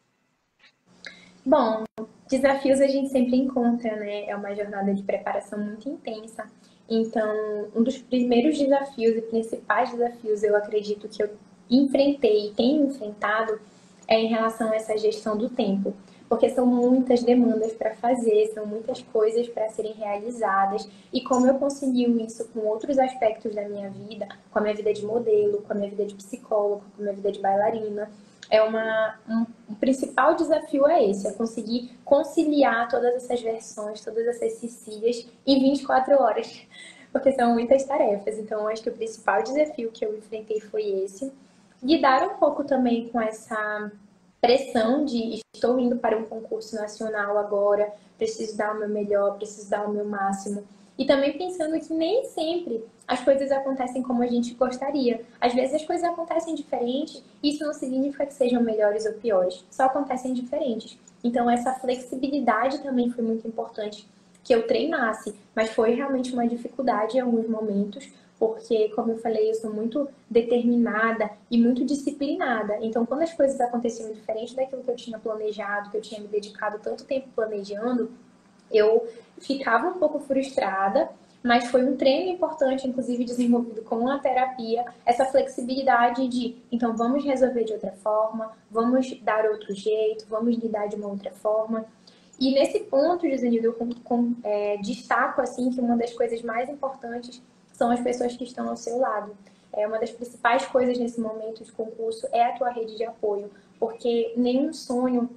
Bom, desafios a gente sempre encontra, né? É uma jornada de preparação muito intensa. Então, um dos primeiros desafios e principais desafios, eu acredito que eu enfrentei e tenho enfrentado, é em relação a essa gestão do tempo. Porque são muitas demandas para fazer, são muitas coisas para serem realizadas. E como eu concilio isso com outros aspectos da minha vida, com a minha vida de modelo, com a minha vida de psicóloga, com a minha vida de bailarina, o principal desafio é esse, é conseguir conciliar todas essas versões, todas essas Cecílias em 24 horas, porque são muitas tarefas. Então, acho que o principal desafio que eu enfrentei foi esse. Lidar um pouco também com essa pressão de estou indo para um concurso nacional agora, preciso dar o meu melhor, preciso dar o meu máximo. E também pensando que nem sempre as coisas acontecem como a gente gostaria. Às vezes as coisas acontecem diferente, e isso não significa que sejam melhores ou piores, só acontecem diferentes. Então essa flexibilidade também foi muito importante que eu treinasse, mas foi realmente uma dificuldade em alguns momentos, porque, como eu falei, eu sou muito determinada e muito disciplinada. Então, quando as coisas aconteciam diferente daquilo que eu tinha planejado, que eu tinha me dedicado tanto tempo planejando, eu ficava um pouco frustrada, mas foi um treino importante, inclusive desenvolvido com a terapia, essa flexibilidade de, então vamos resolver de outra forma, vamos dar outro jeito, vamos lidar de uma outra forma. E nesse ponto, Josenildo, eu destaco assim, que uma das coisas mais importantes são as pessoas que estão ao seu lado. Uma das principais coisas nesse momento de concurso é a tua rede de apoio, porque nenhum sonho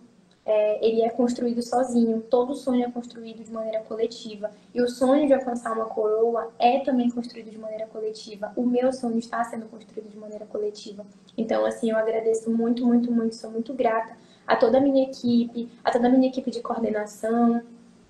ele é construído sozinho, todo sonho é construído de maneira coletiva. E o sonho de alcançar uma coroa é também construído de maneira coletiva. O meu sonho está sendo construído de maneira coletiva. Então, assim, eu agradeço muito, muito, muito, sou muito grata a toda a minha equipe de coordenação,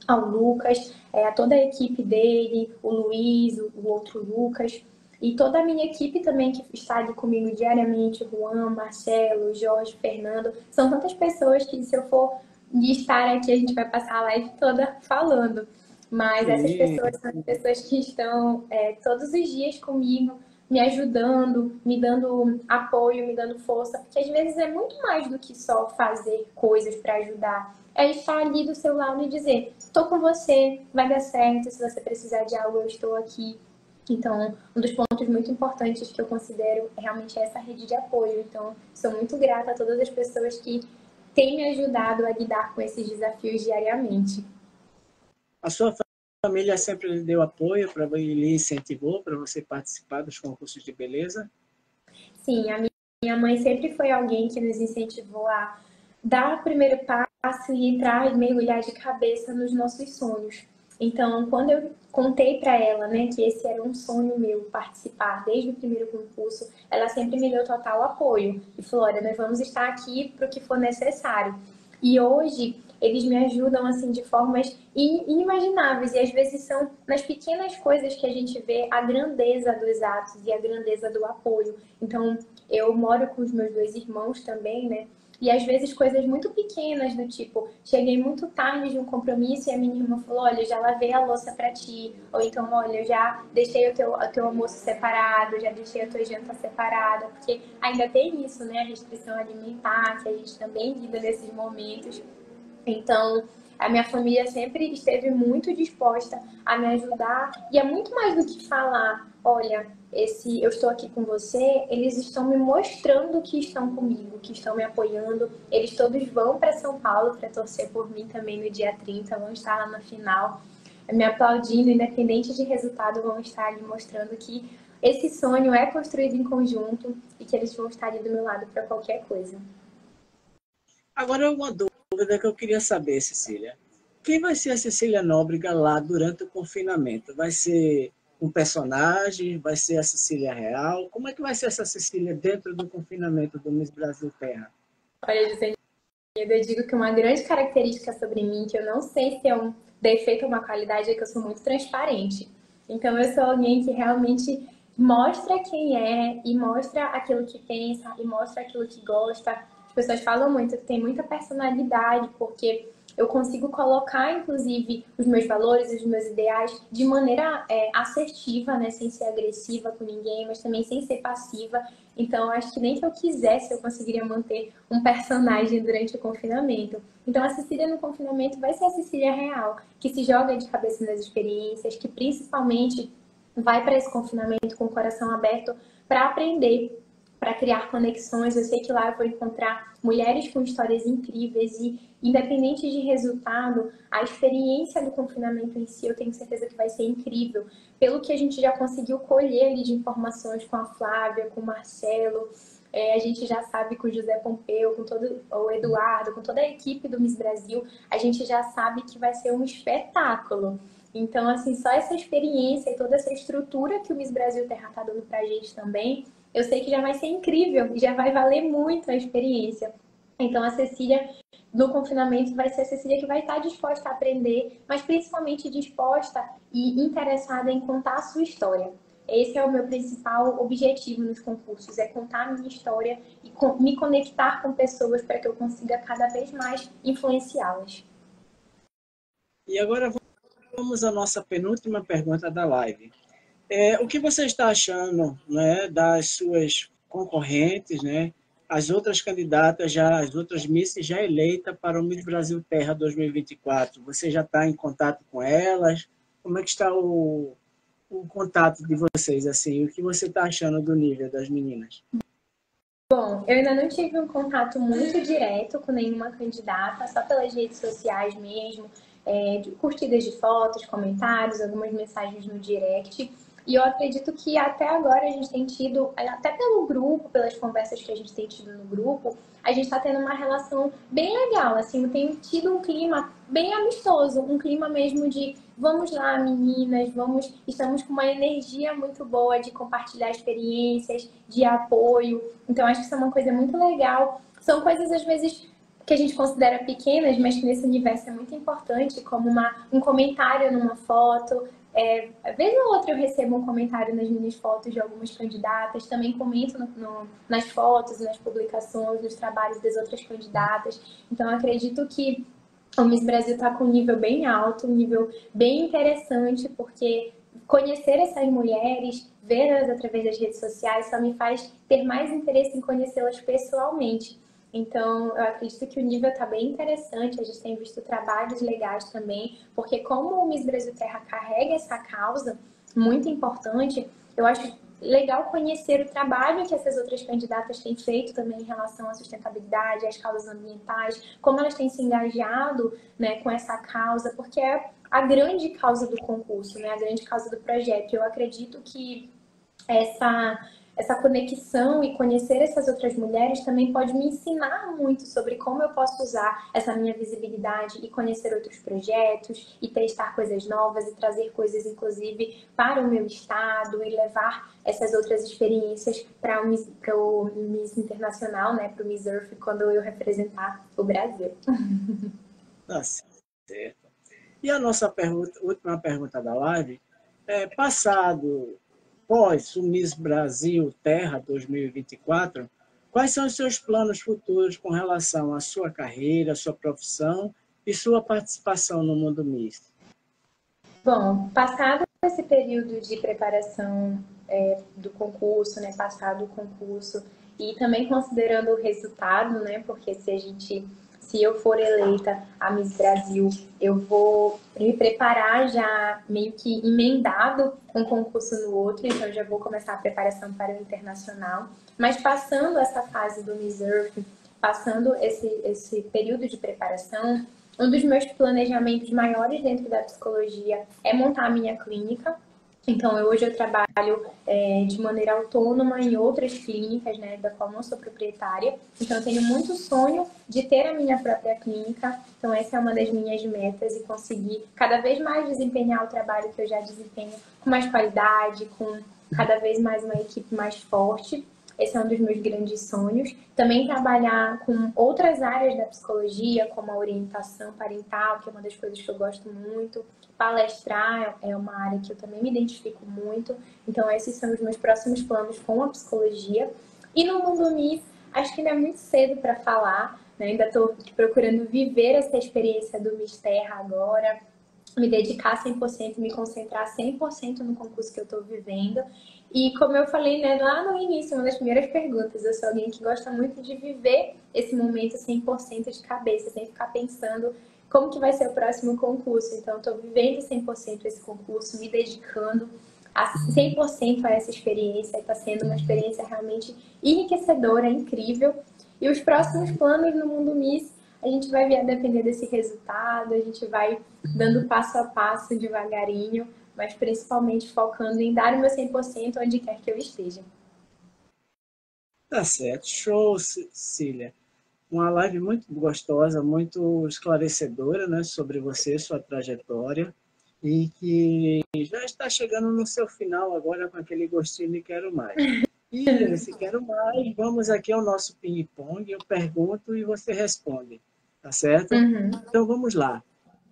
ao Lucas, a toda a equipe dele, o Luiz, o outro Lucas, e toda a minha equipe também que está ali comigo diariamente, Juan, Marcelo, Jorge, Fernando. São tantas pessoas que, se eu for listar aqui, a gente vai passar a live toda falando. Mas essas pessoas são as pessoas que estão todos os dias comigo, me ajudando, me dando apoio, me dando força, porque às vezes é muito mais do que só fazer coisas para ajudar. É estar ali do seu lado e dizer: estou com você, vai dar certo, se você precisar de algo, eu estou aqui. Então, um dos pontos muito importantes que eu considero realmente é essa rede de apoio. Então, sou muito grata a todas as pessoas que têm me ajudado a lidar com esses desafios diariamente. A sua família sempre lhe deu apoio, lhe incentivou para você participar dos concursos de beleza? Sim, a minha mãe sempre foi alguém que nos incentivou a dar o primeiro passo e entrar e mergulhar de cabeça nos nossos sonhos. Então, quando eu contei para ela, né, que esse era um sonho meu, participar desde o primeiro concurso, ela sempre me deu total apoio e falou: olha, nós vamos estar aqui para o que for necessário. E hoje eles me ajudam assim de formas inimagináveis, e às vezes são nas pequenas coisas que a gente vê a grandeza dos atos e a grandeza do apoio. Então, eu moro com os meus dois irmãos também, né? E às vezes coisas muito pequenas, do tipo, cheguei muito tarde de um compromisso e a minha irmã falou: olha, eu já lavei a louça para ti. Ou então: olha, eu já deixei o teu almoço separado, já deixei a tua janta separada. Porque ainda tem isso, né? A restrição alimentar, que a gente também lida nesses momentos. Então, a minha família sempre esteve muito disposta a me ajudar, e é muito mais do que falar: olha, eu estou aqui com você. Eles estão me mostrando que estão comigo, que estão me apoiando. Eles todos vão para São Paulo para torcer por mim também no dia 30, vão estar lá na final, me aplaudindo, independente de resultado, vão estar ali mostrando que esse sonho é construído em conjunto e que eles vão estar ali do meu lado para qualquer coisa. Agora, uma dúvida que eu queria saber, Cecília. Quem vai ser a Cecília Nóbrega lá durante o confinamento? Vai ser um personagem? Vai ser a Cecília real? Como é que vai ser essa Cecília dentro do confinamento do Miss Brasil Terra? Olha, Gisele, eu digo que uma grande característica sobre mim, que eu não sei se é um defeito ou uma qualidade, é que eu sou muito transparente. Então, eu sou alguém que realmente mostra quem é e mostra aquilo que pensa e mostra aquilo que gosta. As pessoas falam muito que tem muita personalidade, porque eu consigo colocar, inclusive, os meus valores, os meus ideais de maneira assertiva, né? Sem ser agressiva com ninguém, mas também sem ser passiva. Então, acho que nem que eu quisesse, eu conseguiria manter um personagem durante o confinamento. Então, a Cecília no confinamento vai ser a Cecília real, que se joga de cabeça nas experiências, que principalmente vai para esse confinamento com o coração aberto para aprender, para criar conexões. Eu sei que lá eu vou encontrar mulheres com histórias incríveis e, independente de resultado, a experiência do confinamento em si, eu tenho certeza que vai ser incrível. Pelo que a gente já conseguiu colher ali de informações com a Flávia, com o Marcelo, a gente já sabe com o José Pompeu, com todo o Eduardo, com toda a equipe do Miss Brasil, a gente já sabe que vai ser um espetáculo. Então, assim, só essa experiência e toda essa estrutura que o Miss Brasil Terra está dando pra gente também, eu sei que já vai ser incrível e já vai valer muito a experiência. Então, a Cecília no confinamento vai ser a Cecília que vai estar disposta a aprender, mas principalmente disposta e interessada em contar a sua história. Esse é o meu principal objetivo nos concursos, é contar a minha história e me conectar com pessoas para que eu consiga cada vez mais influenciá-las. E agora vamos à nossa penúltima pergunta da live. O que você está achando, né, das suas concorrentes, né, as outras candidatas, as outras Misses já eleitas para o Miss Brasil Terra 2024? Você já está em contato com elas? Como é que está o contato de vocês? Assim, o que você está achando do nível das meninas? Bom, Então, eu ainda não tive um contato muito direto com nenhuma candidata, só pelas redes sociais mesmo, de curtidas de fotos, comentários, algumas mensagens no direct. E eu acredito que até agora a gente tem tido, até pelo grupo, pelas conversas que a gente tem tido no grupo, a gente está tendo uma relação bem legal, assim, tem tido um clima bem amistoso, um clima mesmo de vamos lá, meninas, estamos com uma energia muito boa de compartilhar experiências, de apoio. Então, acho que isso é uma coisa muito legal. São coisas, às vezes, que a gente considera pequenas, mas que nesse universo é muito importante, como um comentário numa foto. Vez ou outra eu recebo um comentário nas minhas fotos de algumas candidatas, também comento nas fotos, nas publicações, nos trabalhos das outras candidatas. Então, acredito que o Miss Brasil está com um nível bem alto, um nível bem interessante, porque conhecer essas mulheres, vê-las através das redes sociais, só me faz ter mais interesse em conhecê-las pessoalmente. Então, eu acredito que o nível está bem interessante, a gente tem visto trabalhos legais também, porque como o Miss Brasil Terra carrega essa causa muito importante, eu acho legal conhecer o trabalho que essas outras candidatas têm feito também em relação à sustentabilidade, às causas ambientais, como elas têm se engajado, né, com essa causa, porque é a grande causa do concurso, né, a grande causa do projeto. Eu acredito que essa conexão e conhecer essas outras mulheres também pode me ensinar muito sobre como eu posso usar essa minha visibilidade e conhecer outros projetos e testar coisas novas e trazer coisas, inclusive, para o meu estado e levar essas outras experiências para o Miss Internacional, né, para o Miss Earth, quando eu representar o Brasil. Tá certo. E a nossa última pergunta da live passado, pós o Miss Brasil Terra 2024, quais são os seus planos futuros com relação à sua carreira, sua profissão e sua participação no mundo Miss? Bom, passado esse período de preparação do concurso, né, passado o concurso, e também considerando o resultado, né, porque se eu for eleita a Miss Brasil, eu vou me preparar já meio que emendado um concurso no outro, então eu já vou começar a preparação para o internacional. Mas passando essa fase do Miss Earth, passando esse período de preparação, um dos meus planejamentos maiores dentro da psicologia é montar a minha clínica. Então, hoje eu trabalho de maneira autônoma em outras clínicas, né, da qual não sou proprietária. Então, eu tenho muito sonho de ter a minha própria clínica. Então, essa é uma das minhas metas e conseguir cada vez mais desempenhar o trabalho que eu já desempenho com mais qualidade, com cada vez mais uma equipe mais forte. Esse é um dos meus grandes sonhos. Também trabalhar com outras áreas da psicologia, como a orientação parental, que é uma das coisas que eu gosto muito. Palestrar é uma área que eu também me identifico muito. Então, esses são os meus próximos planos com a psicologia. E no mundo Miss, acho que ainda é muito cedo para falar, né? Ainda estou procurando viver essa experiência do Miss Terra agora, me dedicar 100%, me concentrar 100% no concurso que eu estou vivendo. E como eu falei, né, lá no início, uma das primeiras perguntas, eu sou alguém que gosta muito de viver esse momento 100% de cabeça, sem ficar pensando como que vai ser o próximo concurso. Então, estou vivendo 100% esse concurso, me dedicando a 100% a essa experiência. Está sendo uma experiência realmente enriquecedora, incrível. E os próximos planos no mundo Miss, a gente vai ver a depender desse resultado, a gente vai dando passo a passo, devagarinho, mas principalmente focando em dar o meu 100% onde quer que eu esteja. Tá certo. Show, Cília. Uma live muito gostosa, muito esclarecedora, né, sobre você, sua trajetória, e que já está chegando no seu final agora com aquele gostinho de quero mais. E se quero mais, vamos aqui ao nosso ping-pong, eu pergunto e você responde, tá certo? Uhum. Então vamos lá.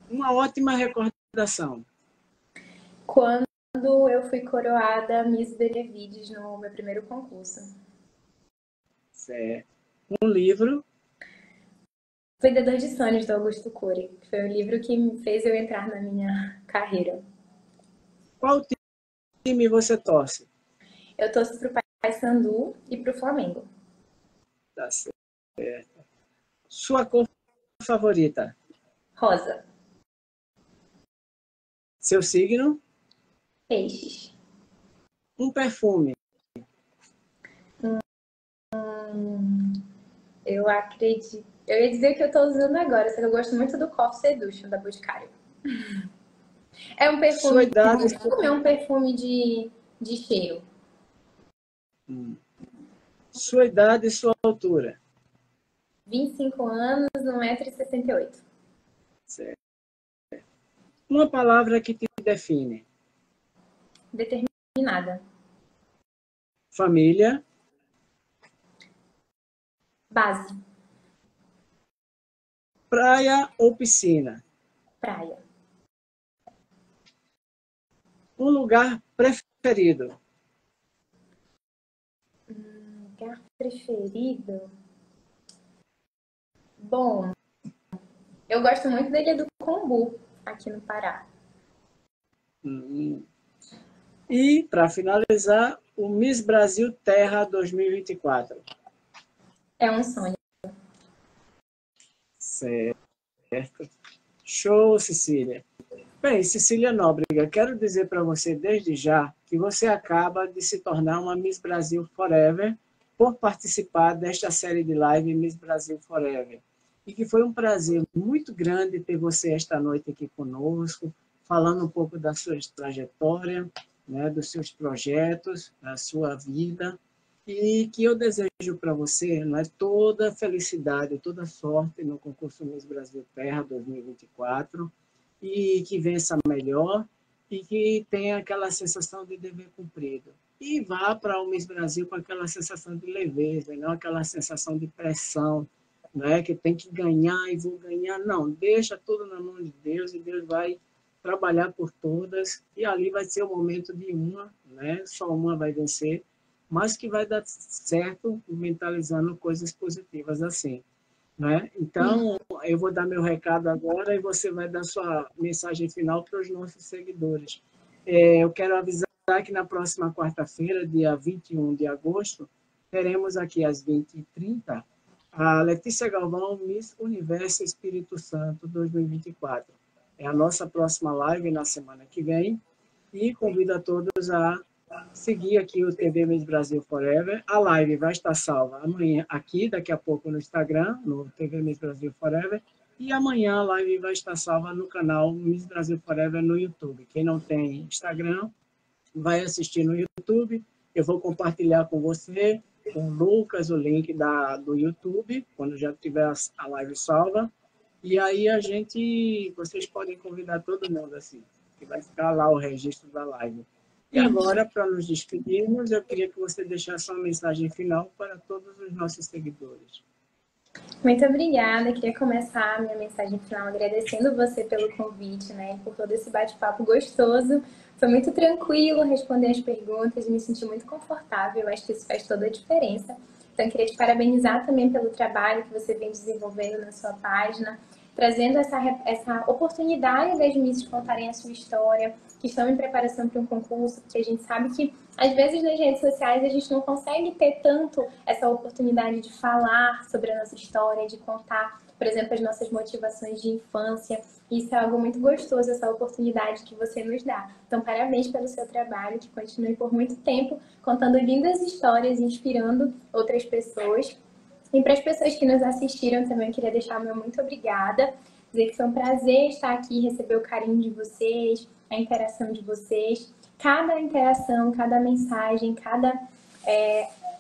Uma ótima recordação. Quando eu fui coroada Miss Benevides no meu primeiro concurso. Certo. Um livro. Vendedor de Sonhos, do Augusto Cury, que foi o livro que me fez eu entrar na minha carreira. Qual time você torce? Eu torço pro Paysandu e pro Flamengo. Tá certo. Sua cor favorita? Rosa. Seu signo? Peixes. Um perfume. Eu acredito. Eu ia dizer que eu tô usando agora, só que eu gosto muito do Coffee Seduction da Boticário. É um Sua perfume de idade, perfume, é um perfume de cheiro. sua idade e sua altura. 25 anos, 1,68 m. Certo. Uma palavra que te define. Determinada. Família, Base. praia ou piscina. Praia. Um lugar preferido. Lugar preferido? Bom, eu gosto muito da Ilha do Combu, aqui no Pará. E, para finalizar, o Miss Brasil Terra 2024. É um sonho. Certo. Show, Cecília. Bem, Cecília Nóbrega, quero dizer para você desde já que você acaba de se tornar uma Miss Brasil Forever por participar desta série de live Miss Brasil Forever. E que foi um prazer muito grande ter você esta noite aqui conosco, falando um pouco da sua trajetória, né, dos seus projetos, da sua vida, e que eu desejo para você, né, toda felicidade, toda sorte no concurso Miss Brasil Terra 2024, e que vença melhor e que tenha aquela sensação de dever cumprido. E vá para o Miss Brasil com aquela sensação de leveza, não aquela sensação de pressão, né? Que tem que ganhar e vou ganhar. Não, deixa tudo na mão de Deus e Deus vai trabalhar por todas e ali vai ser o momento de uma, né? Só uma vai vencer, mas que vai dar certo mentalizando coisas positivas assim. Né? Então, eu vou dar meu recado agora e você vai dar sua mensagem final para os nossos seguidores. Eu quero avisar que na próxima quarta-feira, dia 21 de agosto, teremos aqui às 20h30 a Letícia Galvão, Miss Universo Espírito Santo 2024. É a nossa próxima live na semana que vem e convido a todos a seguir aqui o TV Miss Brasil Forever. A live vai estar salva amanhã aqui, daqui a pouco no Instagram, no TV Miss Brasil Forever. E amanhã a live vai estar salva no canal Miss Brasil Forever no YouTube. Quem não tem Instagram, vai assistir no YouTube. Eu vou compartilhar com você, com o Lucas, o link do YouTube, quando já tiver a live salva. E aí vocês podem convidar todo mundo, assim, que vai ficar lá o registro da live. E agora, para nos despedirmos, eu queria que você deixasse uma mensagem final para todos os nossos seguidores. Muito obrigada. Queria começar a minha mensagem final agradecendo você pelo convite, né? Por todo esse bate-papo gostoso. Foi muito tranquilo responder as perguntas e me senti muito confortável. Eu acho que isso faz toda a diferença. Então, eu queria te parabenizar também pelo trabalho que você vem desenvolvendo na sua página, trazendo essa oportunidade das Misses contarem a sua história, que estão em preparação para um concurso, porque a gente sabe que, às vezes, nas redes sociais a gente não consegue ter tanto essa oportunidade de falar sobre a nossa história, de contar, por exemplo, as nossas motivações de infância. Isso é algo muito gostoso, essa oportunidade que você nos dá. Então, parabéns pelo seu trabalho, que continue por muito tempo contando lindas histórias, inspirando outras pessoas. E para as pessoas que nos assistiram também, eu queria deixar o meu muito obrigada. Dizer que foi um prazer estar aqui, receber o carinho de vocês, a interação de vocês. Cada interação, cada mensagem, cada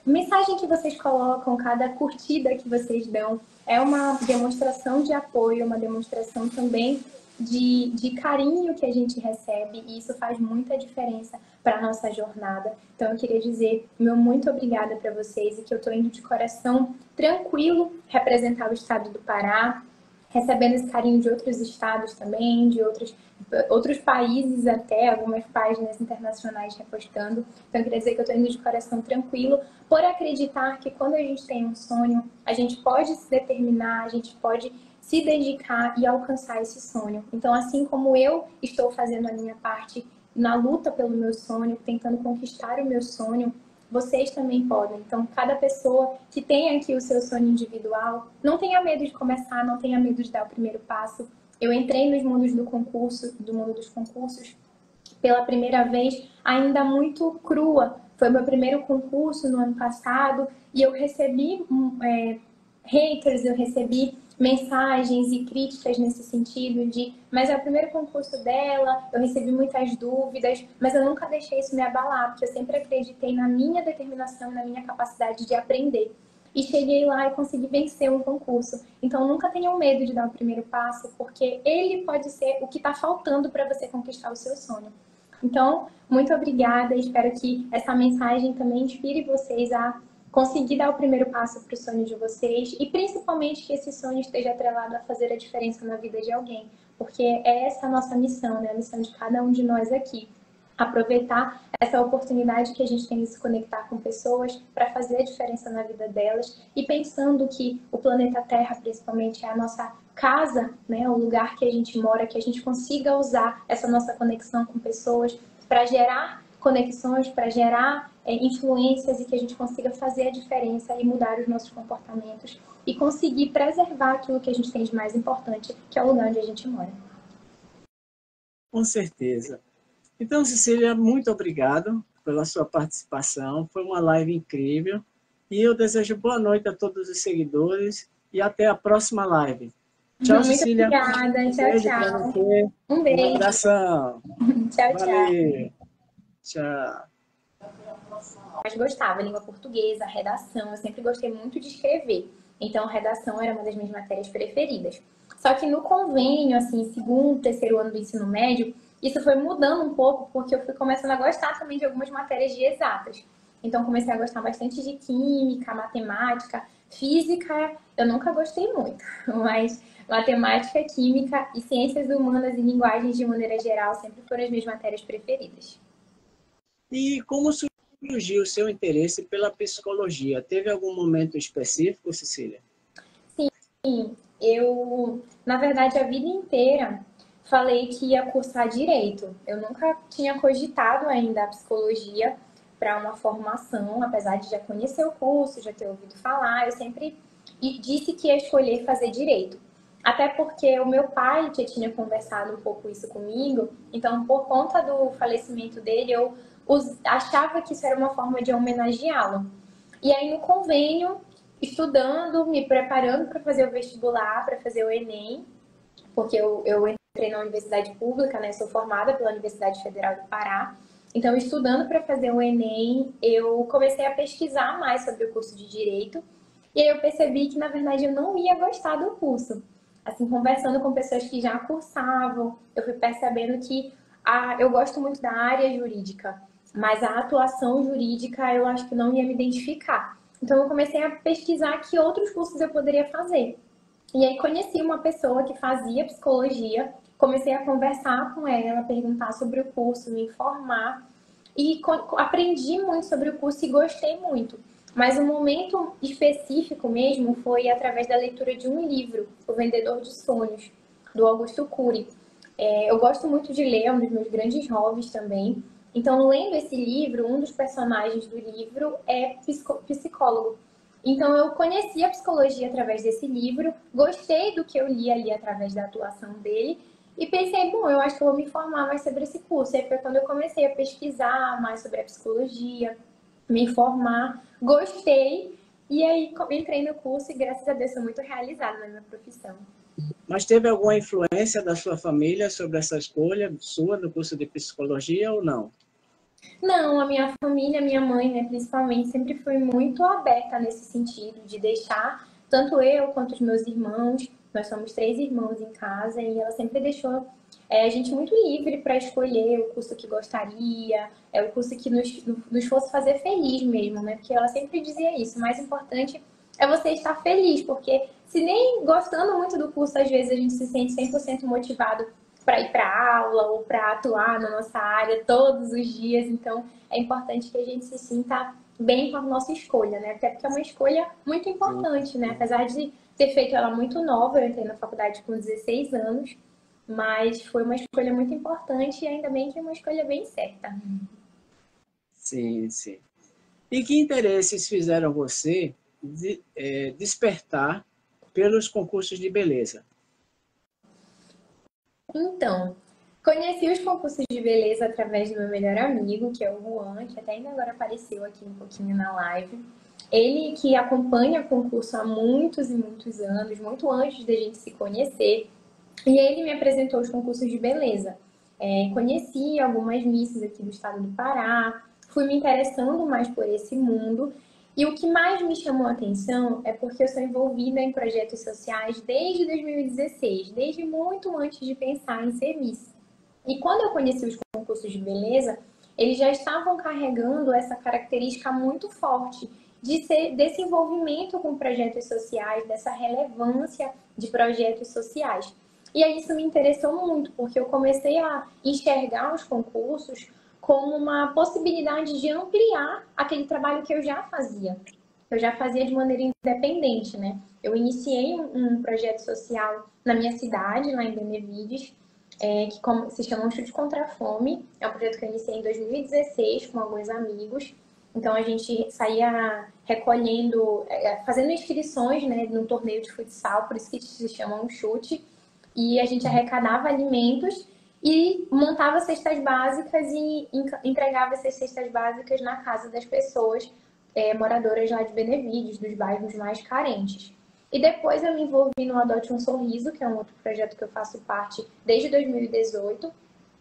mensagem que vocês colocam, cada curtida que vocês dão, é uma demonstração de apoio, uma demonstração também de carinho que a gente recebe, e isso faz muita diferença para a nossa jornada. Então, eu queria dizer meu muito obrigada para vocês e que eu estou indo de coração tranquilo representar o estado do Pará, recebendo esse carinho de outros estados também, de outros países até, algumas páginas internacionais repostando. Então, eu queria dizer que eu estou indo de coração tranquilo por acreditar que quando a gente tem um sonho, a gente pode se determinar, a gente pode se dedicar e alcançar esse sonho. Então, assim como eu estou fazendo a minha parte na luta pelo meu sonho, tentando conquistar o meu sonho, vocês também podem. Então, cada pessoa que tem aqui o seu sonho individual, não tenha medo de começar, não tenha medo de dar o primeiro passo. Eu entrei nos mundos do mundo dos concursos, pela primeira vez, ainda muito crua. Foi meu primeiro concurso no ano passado e eu recebi haters, eu recebi mensagens e críticas nesse sentido de, mas é o primeiro concurso dela, eu recebi muitas dúvidas, mas eu nunca deixei isso me abalar, porque eu sempre acreditei na minha determinação, na minha capacidade de aprender. E cheguei lá e consegui vencer um concurso. Então nunca tenham medo de dar o primeiro passo, porque ele pode ser o que está faltando para você conquistar o seu sonho. Então, muito obrigada, espero que essa mensagem também inspire vocês a conseguir dar o primeiro passo para o sonho de vocês e principalmente que esse sonho esteja atrelado a fazer a diferença na vida de alguém, porque é essa a nossa missão, né? A missão de cada um de nós aqui. Aproveitar essa oportunidade que a gente tem de se conectar com pessoas para fazer a diferença na vida delas e pensando que o planeta Terra, principalmente, é a nossa casa, né? O lugar que a gente mora, que a gente consiga usar essa nossa conexão com pessoas para gerar conexões, para gerar influências e que a gente consiga fazer a diferença e mudar os nossos comportamentos e conseguir preservar aquilo que a gente tem de mais importante, que é o lugar onde a gente mora. Com certeza. Então, Cecília, muito obrigado pela sua participação. Foi uma live incrível. E eu desejo boa noite a todos os seguidores e até a próxima live. Tchau, Muito Cecília. obrigada. Um tchau, beijo tchau. para você. Um beijo. Um abração. Tchau, Valeu. Tchau. Mas gostava, língua portuguesa, redação, eu sempre gostei muito de escrever. Então, redação era uma das minhas matérias preferidas. Só que no convênio, assim, segundo, terceiro ano do ensino médio, isso foi mudando um pouco, porque eu fui começando a gostar também de algumas matérias de exatas. Então, comecei a gostar bastante de química, matemática, física, eu nunca gostei muito, mas matemática, química e ciências humanas e linguagens de maneira geral sempre foram as minhas matérias preferidas. E como surgiu o seu interesse pela psicologia? Teve algum momento específico, Cecília? Sim, eu, na verdade, a vida inteira falei que ia cursar direito. Eu nunca tinha cogitado ainda a psicologia para uma formação, apesar de já conhecer o curso, já ter ouvido falar, eu sempre disse que ia escolher fazer direito. Até porque o meu pai já tinha conversado um pouco isso comigo, então por conta do falecimento dele, eu achava que isso era uma forma de homenageá-lo. E aí no convênio, estudando, me preparando para fazer o vestibular, para fazer o Enem, porque eu entrei na universidade pública, né? Sou formada pela Universidade Federal do Pará. Então, estudando para fazer o Enem, eu comecei a pesquisar mais sobre o curso de Direito. E aí eu percebi que, na verdade, eu não ia gostar do curso. Assim, conversando com pessoas que já cursavam, eu fui percebendo que eu gosto muito da área jurídica, mas a atuação jurídica eu acho que não ia me identificar. Então, eu comecei a pesquisar que outros cursos eu poderia fazer. E aí conheci uma pessoa que fazia psicologia, comecei a conversar com ela, perguntar sobre o curso, me informar e aprendi muito sobre o curso e gostei muito. Mas o momento específico mesmo foi através da leitura de um livro, O Vendedor de Sonhos, do Augusto Cury. Eu gosto muito de ler, é um dos meus grandes hobbies também. Então, lendo esse livro, um dos personagens do livro é psicólogo. Então, eu conheci a psicologia através desse livro, gostei do que eu li ali através da atuação dele e pensei, bom, eu acho que eu vou me informar mais sobre esse curso. E aí foi quando eu comecei a pesquisar mais sobre a psicologia, me informar, gostei e aí entrei no curso e graças a Deus sou muito realizada na minha profissão. Mas teve alguma influência da sua família sobre essa escolha sua no curso de psicologia ou não? Não, a minha família, minha mãe, né, principalmente, sempre foi muito aberta nesse sentido, de deixar tanto eu quanto os meus irmãos, nós somos 3 irmãos em casa, e ela sempre deixou a gente muito livre para escolher o curso que gostaria, o curso que nos fosse fazer feliz mesmo, né? Porque ela sempre dizia isso, o mais importante é você estar feliz, porque se nem gostando muito do curso, às vezes a gente se sente 100% motivado para ir para aula ou para atuar na nossa área todos os dias. Então, é importante que a gente se sinta bem com a nossa escolha, né? Até porque é uma escolha muito importante, né? Apesar de ter feito ela muito nova, eu entrei na faculdade com 16 anos, mas foi uma escolha muito importante e ainda bem que é uma escolha bem certa. Sim, sim. E que interesses fizeram você despertar pelos concursos de beleza? Então, conheci os concursos de beleza através do meu melhor amigo, que é o Juan, que até ainda agora apareceu aqui um pouquinho na live. Ele que acompanha concurso há muitos e muitos anos, muito antes da gente se conhecer, e ele me apresentou os concursos de beleza. Conheci algumas misses aqui do estado do Pará, fui me interessando mais por esse mundo. E o que mais me chamou a atenção é porque eu sou envolvida em projetos sociais desde 2016, desde muito antes de pensar em ser miss. E quando eu conheci os concursos de beleza, eles já estavam carregando essa característica muito forte desse envolvimento com projetos sociais, dessa relevância de projetos sociais. E aí isso me interessou muito, porque eu comecei a enxergar os concursos como uma possibilidade de ampliar aquele trabalho que eu já fazia. Eu já fazia de maneira independente, né? Eu iniciei um projeto social na minha cidade, lá em Benevides, que se chama Um Chute contra a Fome. É um projeto que eu iniciei em 2016 com alguns amigos. Então a gente saía recolhendo, fazendo inscrições, né, num torneio de futsal, por isso que se chama Um Chute. E a gente arrecadava alimentos e montava cestas básicas e entregava essas cestas básicas na casa das pessoas moradoras lá de Benevides, dos bairros mais carentes. E depois eu me envolvi no Adote um Sorriso, que é um outro projeto que eu faço parte desde 2018.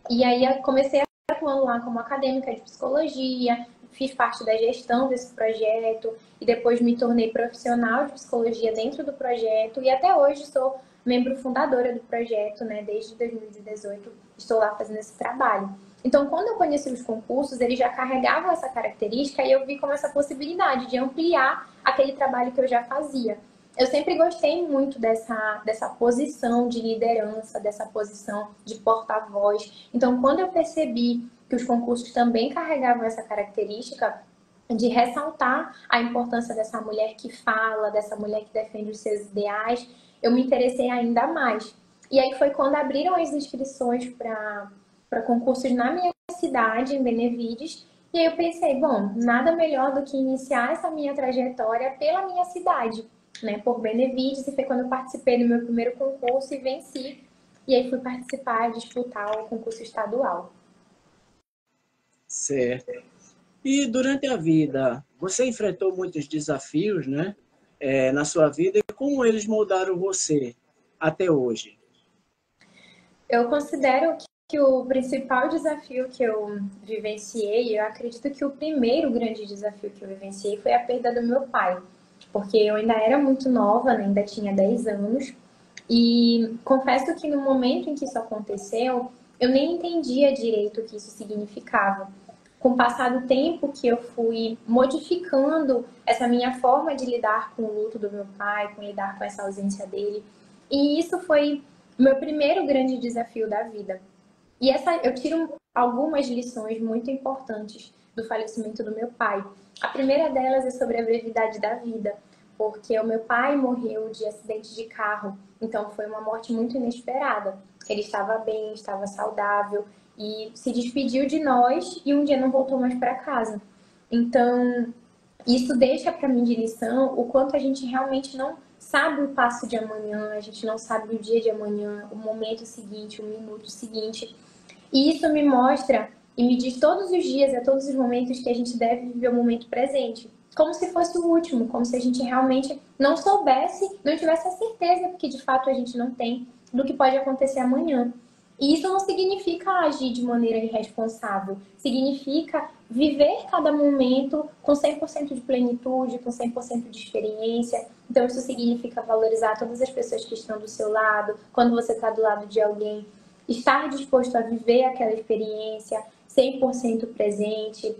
E aí eu comecei atuando lá como acadêmica de psicologia, fiz parte da gestão desse projeto e depois me tornei profissional de psicologia dentro do projeto e até hoje sou membro fundadora do projeto, né? Desde 2018 estou lá fazendo esse trabalho. Então, quando eu conheci os concursos, eles já carregavam essa característica e eu vi como essa possibilidade de ampliar aquele trabalho que eu já fazia. Eu sempre gostei muito dessa posição de liderança, dessa posição de porta-voz. Então, quando eu percebi que os concursos também carregavam essa característica de ressaltar a importância dessa mulher que fala, dessa mulher que defende os seus ideais, eu me interessei ainda mais. E aí foi quando abriram as inscrições para concursos na minha cidade, em Benevides, e aí eu pensei, bom, nada melhor do que iniciar essa minha trajetória pela minha cidade, né, por Benevides, e foi quando eu participei do meu primeiro concurso e venci, e aí fui participar, disputar o concurso estadual. Certo. E durante a vida, você enfrentou muitos desafios, né? Na sua vida, e como eles moldaram você até hoje? Eu considero que o principal desafio que eu vivenciei, eu acredito que o primeiro grande desafio que eu vivenciei foi a perda do meu pai, porque eu ainda era muito nova, né? Ainda tinha 10 anos, e confesso que no momento em que isso aconteceu, eu nem entendia direito o que isso significava. Com o passar do tempo que eu fui modificando essa minha forma de lidar com o luto do meu pai, com lidar com essa ausência dele. E isso foi o meu primeiro grande desafio da vida. E eu tiro algumas lições muito importantes do falecimento do meu pai. A primeira delas é sobre a brevidade da vida, porque o meu pai morreu de acidente de carro, então foi uma morte muito inesperada. Ele estava bem, estava saudável e se despediu de nós e um dia não voltou mais para casa. Então, isso deixa para mim de lição o quanto a gente realmente não sabe o passo de amanhã, a gente não sabe o dia de amanhã, o momento seguinte, o minuto seguinte. E isso me mostra e me diz todos os dias, a todos os momentos, que a gente deve viver o momento presente. Como se fosse o último, como se a gente realmente não soubesse, não tivesse a certeza, porque de fato a gente não tem, do que pode acontecer amanhã. E isso não significa agir de maneira irresponsável, significa viver cada momento com 100% de plenitude, com 100% de experiência. Então isso significa valorizar todas as pessoas que estão do seu lado, quando você está do lado de alguém, estar disposto a viver aquela experiência 100% presente.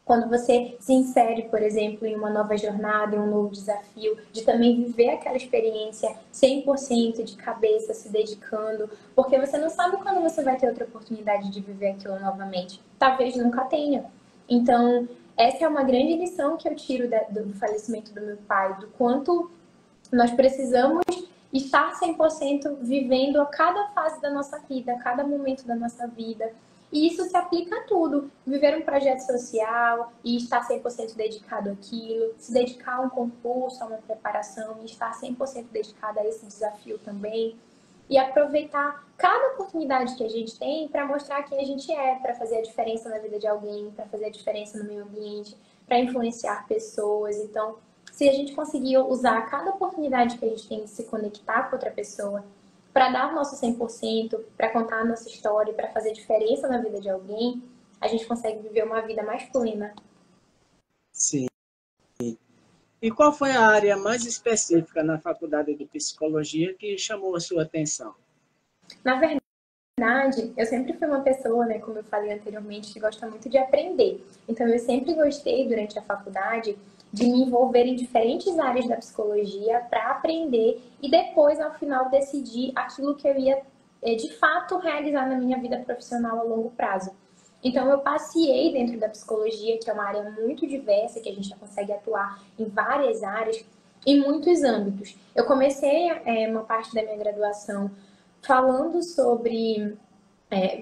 Quando você se insere, por exemplo, em uma nova jornada, em um novo desafio, de também viver aquela experiência 100% de cabeça, se dedicando, porque você não sabe quando você vai ter outra oportunidade de viver aquilo novamente. Talvez nunca tenha. Então, essa é uma grande lição que eu tiro do falecimento do meu pai, do quanto nós precisamos estar 100% vivendo a cada fase da nossa vida, a cada momento da nossa vida. E isso se aplica a tudo. Viver um projeto social e estar 100% dedicado àquilo, se dedicar a um concurso, a uma preparação e estar 100% dedicado a esse desafio também. E aproveitar cada oportunidade que a gente tem para mostrar quem a gente é, para fazer a diferença na vida de alguém, para fazer a diferença no meio ambiente, para influenciar pessoas. Então, se a gente conseguir usar cada oportunidade que a gente tem de se conectar com outra pessoa para dar o nosso 100%, para contar a nossa história, para fazer diferença na vida de alguém, a gente consegue viver uma vida mais plena. Sim. E qual foi a área mais específica na faculdade de psicologia que chamou a sua atenção? Na verdade, eu sempre fui uma pessoa, né, como eu falei anteriormente, que gosta muito de aprender. Então, eu sempre gostei, durante a faculdade, de me envolver em diferentes áreas da psicologia para aprender e depois, ao final, decidir aquilo que eu ia, de fato, realizar na minha vida profissional a longo prazo. Então, eu passei dentro da psicologia, que é uma área muito diversa, que a gente já consegue atuar em várias áreas, em muitos âmbitos. Eu comecei uma parte da minha graduação falando sobre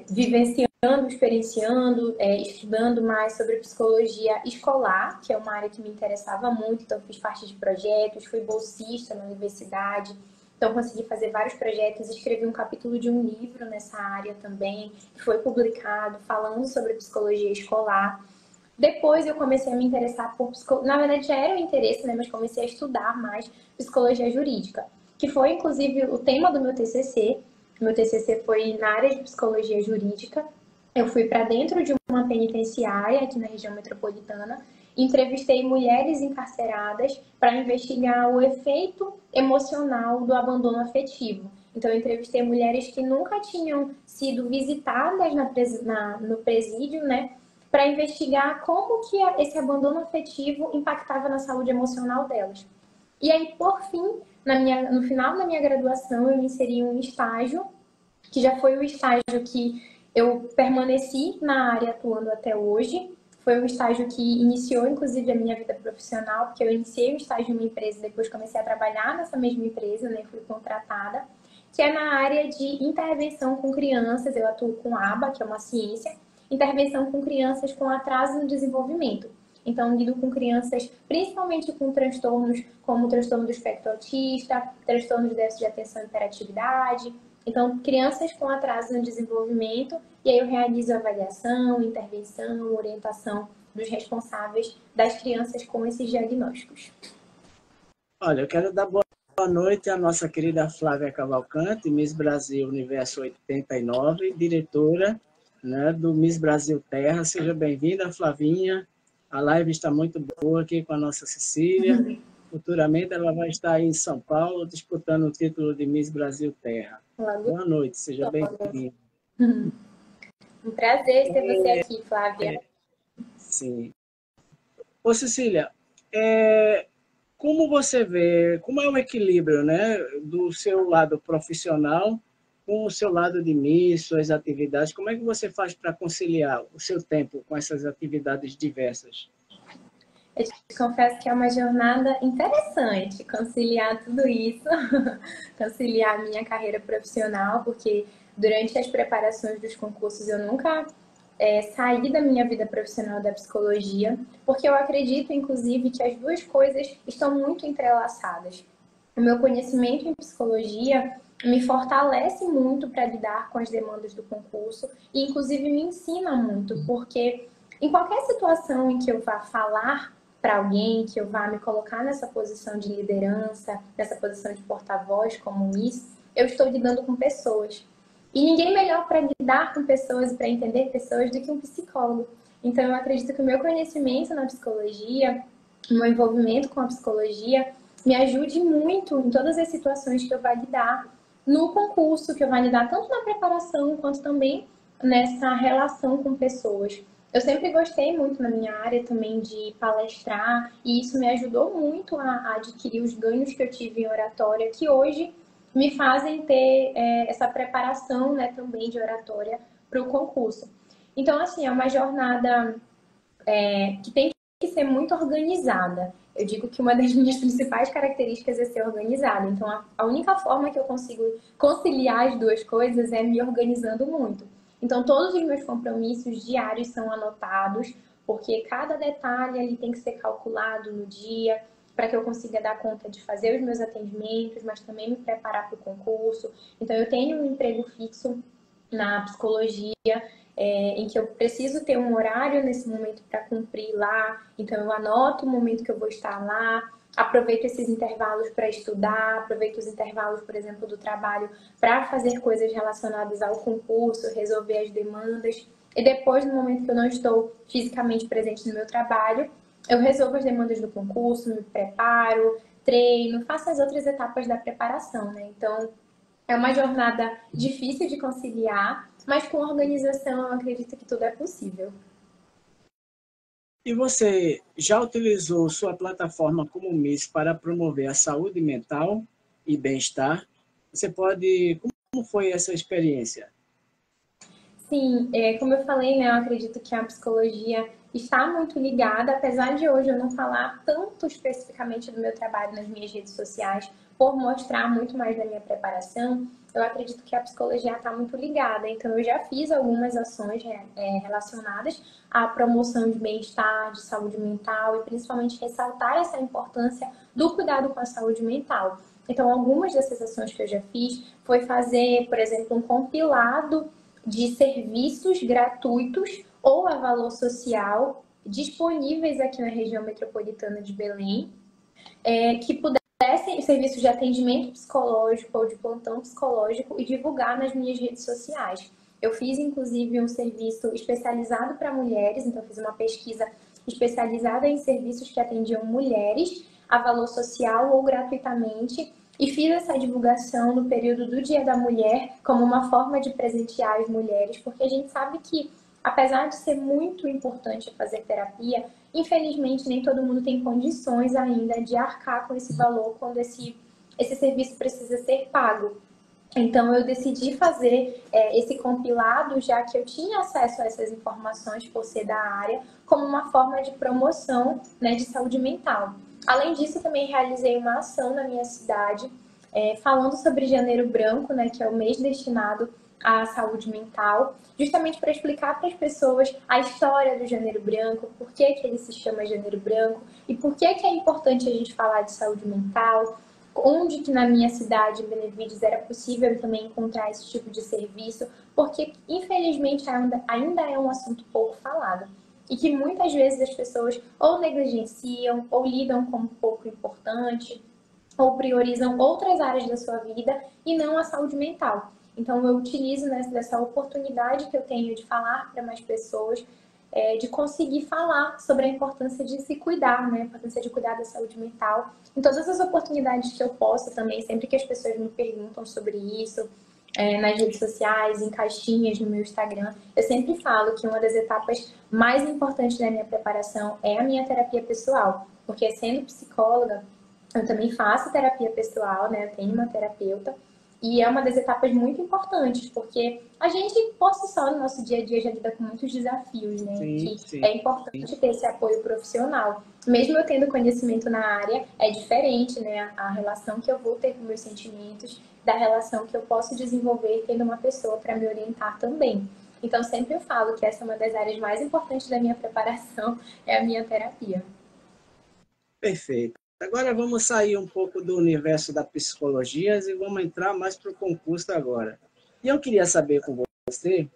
vivenciando, experienciando, estudando mais sobre psicologia escolar, que é uma área que me interessava muito, então fiz parte de projetos, fui bolsista na universidade, então consegui fazer vários projetos, escrevi um capítulo de um livro nessa área também, que foi publicado, falando sobre psicologia escolar. Depois eu comecei a me interessar por psicologia, na verdade já era um interesse, né, mas comecei a estudar mais psicologia jurídica, que foi inclusive o tema do meu TCC. Meu TCC foi na área de psicologia jurídica. Eu fui para dentro de uma penitenciária aqui na região metropolitana, entrevistei mulheres encarceradas para investigar o efeito emocional do abandono afetivo. Então, eu entrevistei mulheres que nunca tinham sido visitadas no presídio, né, para investigar como que esse abandono afetivo impactava na saúde emocional delas. E aí, por fim, no final da minha graduação, eu me inseri em um estágio, que já foi o estágio que eu permaneci na área atuando até hoje. Foi um estágio que iniciou, inclusive, a minha vida profissional, porque eu iniciei o estágio em uma empresa, depois comecei a trabalhar nessa mesma empresa, né, fui contratada, que é na área de intervenção com crianças. Eu atuo com ABA, que é uma ciência, intervenção com crianças com atraso no desenvolvimento. Então, lido com crianças, principalmente com transtornos como o transtorno do espectro autista, transtorno de déficit de atenção e hiperatividade. Então, crianças com atraso no desenvolvimento, e aí eu realizo avaliação, intervenção, orientação dos responsáveis das crianças com esses diagnósticos. Olha, eu quero dar boa noite à nossa querida Flávia Cavalcante, Miss Brasil Universo 89, diretora, né, do Miss Brasil Terra. Seja bem-vinda, Flavinha. A live está muito boa aqui com a nossa Cecília. Futuramente ela vai estar aí em São Paulo disputando o título de Miss Brasil Terra. Boa noite, seja bem-vinda. Um prazer ter você aqui, Flávia. Sim. Ô, Cecília, como você vê, como é o equilíbrio, né, do seu lado profissional com o seu lado de Miss, suas atividades? Como é que você faz para conciliar o seu tempo com essas atividades diversas? Eu te confesso que é uma jornada interessante conciliar tudo isso, conciliar a minha carreira profissional, porque durante as preparações dos concursos eu nunca saí da minha vida profissional da psicologia, porque eu acredito, inclusive, que as duas coisas estão muito entrelaçadas. O meu conhecimento em psicologia me fortalece muito para lidar com as demandas do concurso e, inclusive, me ensina muito, porque em qualquer situação em que eu vá falar para alguém, que eu vá me colocar nessa posição de liderança, nessa posição de porta-voz como Miss, eu estou lidando com pessoas. E ninguém melhor para lidar com pessoas e para entender pessoas do que um psicólogo. Então, eu acredito que o meu conhecimento na psicologia, o meu envolvimento com a psicologia, me ajude muito em todas as situações que eu vou lidar no concurso, que eu vou lidar tanto na preparação quanto também nessa relação com pessoas. Eu sempre gostei muito na minha área também de palestrar e isso me ajudou muito a adquirir os ganhos que eu tive em oratória, que hoje me fazem ter essa preparação, né, também de oratória para o concurso. Então, assim, é uma jornada que tem que ser muito organizada. Eu digo que uma das minhas principais características é ser organizada. Então, a única forma que eu consigo conciliar as duas coisas é me organizando muito. Então, todos os meus compromissos diários são anotados, porque cada detalhe ali tem que ser calculado no dia, para que eu consiga dar conta de fazer os meus atendimentos, mas também me preparar para o concurso. Então, eu tenho um emprego fixo na psicologia, em que eu preciso ter um horário nesse momento para cumprir lá, então eu anoto o momento que eu vou estar lá, aproveito esses intervalos para estudar, aproveito os intervalos, por exemplo, do trabalho para fazer coisas relacionadas ao concurso, resolver as demandas. E depois, no momento que eu não estou fisicamente presente no meu trabalho, eu resolvo as demandas do concurso, me preparo, treino, faço as outras etapas da preparação, né? Então, é uma jornada difícil de conciliar, mas com organização eu acredito que tudo é possível. E você já utilizou sua plataforma como Miss para promover a saúde mental e bem-estar? Você pode... Como foi essa experiência? Sim, como eu falei, né, eu acredito que a psicologia está muito ligada, apesar de hoje eu não falar tanto especificamente do meu trabalho nas minhas redes sociais, por mostrar muito mais da minha preparação, eu acredito que a psicologia está muito ligada. Então, eu já fiz algumas ações relacionadas à promoção de bem-estar, de saúde mental e principalmente ressaltar essa importância do cuidado com a saúde mental. Então, algumas dessas ações que eu já fiz foi fazer, por exemplo, um compilado de serviços gratuitos ou a valor social disponíveis aqui na região metropolitana de Belém, que pudessem serviços de atendimento psicológico ou de plantão psicológico e divulgar nas minhas redes sociais. Eu fiz, inclusive, um serviço especializado para mulheres, então fiz uma pesquisa especializada em serviços que atendiam mulheres a valor social ou gratuitamente, e fiz essa divulgação no período do Dia da Mulher como uma forma de presentear as mulheres, porque a gente sabe que, apesar de ser muito importante fazer terapia, infelizmente nem todo mundo tem condições ainda de arcar com esse valor quando esse serviço precisa ser pago. Então, eu decidi fazer esse compilado, já que eu tinha acesso a essas informações por ser da área, como uma forma de promoção, né, de saúde mental. Além disso, também realizei uma ação na minha cidade, falando sobre Janeiro Branco, né, que é o mês destinado à saúde mental, justamente para explicar para as pessoas a história do Janeiro Branco, por que ele se chama Janeiro Branco e por que é importante a gente falar de saúde mental, onde que na minha cidade, em Benevides, era possível também encontrar esse tipo de serviço, porque infelizmente ainda é um assunto pouco falado e que muitas vezes as pessoas ou negligenciam ou lidam como pouco importante ou priorizam outras áreas da sua vida e não a saúde mental. Então eu utilizo dessa oportunidade que eu tenho de falar para mais pessoas, de conseguir falar sobre a importância de se cuidar, né? A importância de cuidar da saúde mental. Em todas as oportunidades que eu posso também, sempre que as pessoas me perguntam sobre isso, nas redes sociais, em caixinhas no meu Instagram, eu sempre falo que uma das etapas mais importantes da minha preparação é a minha terapia pessoal, porque sendo psicóloga, eu também faço terapia pessoal, né? Eu tenho uma terapeuta. E é uma das etapas muito importantes, porque a gente, por si só, no nosso dia a dia, já lida com muitos desafios, né? Sim, Que sim. é importante ter esse apoio profissional. Mesmo eu tendo conhecimento na área, é diferente, né? A relação que eu vou ter com meus sentimentos, da relação que eu posso desenvolver tendo uma pessoa para me orientar também. Então, sempre eu falo que essa é uma das áreas mais importantes da minha preparação, é a minha terapia. Perfeito. Agora vamos sair um pouco do universo da psicologia e vamos entrar mais para o concurso agora. E eu queria saber com você,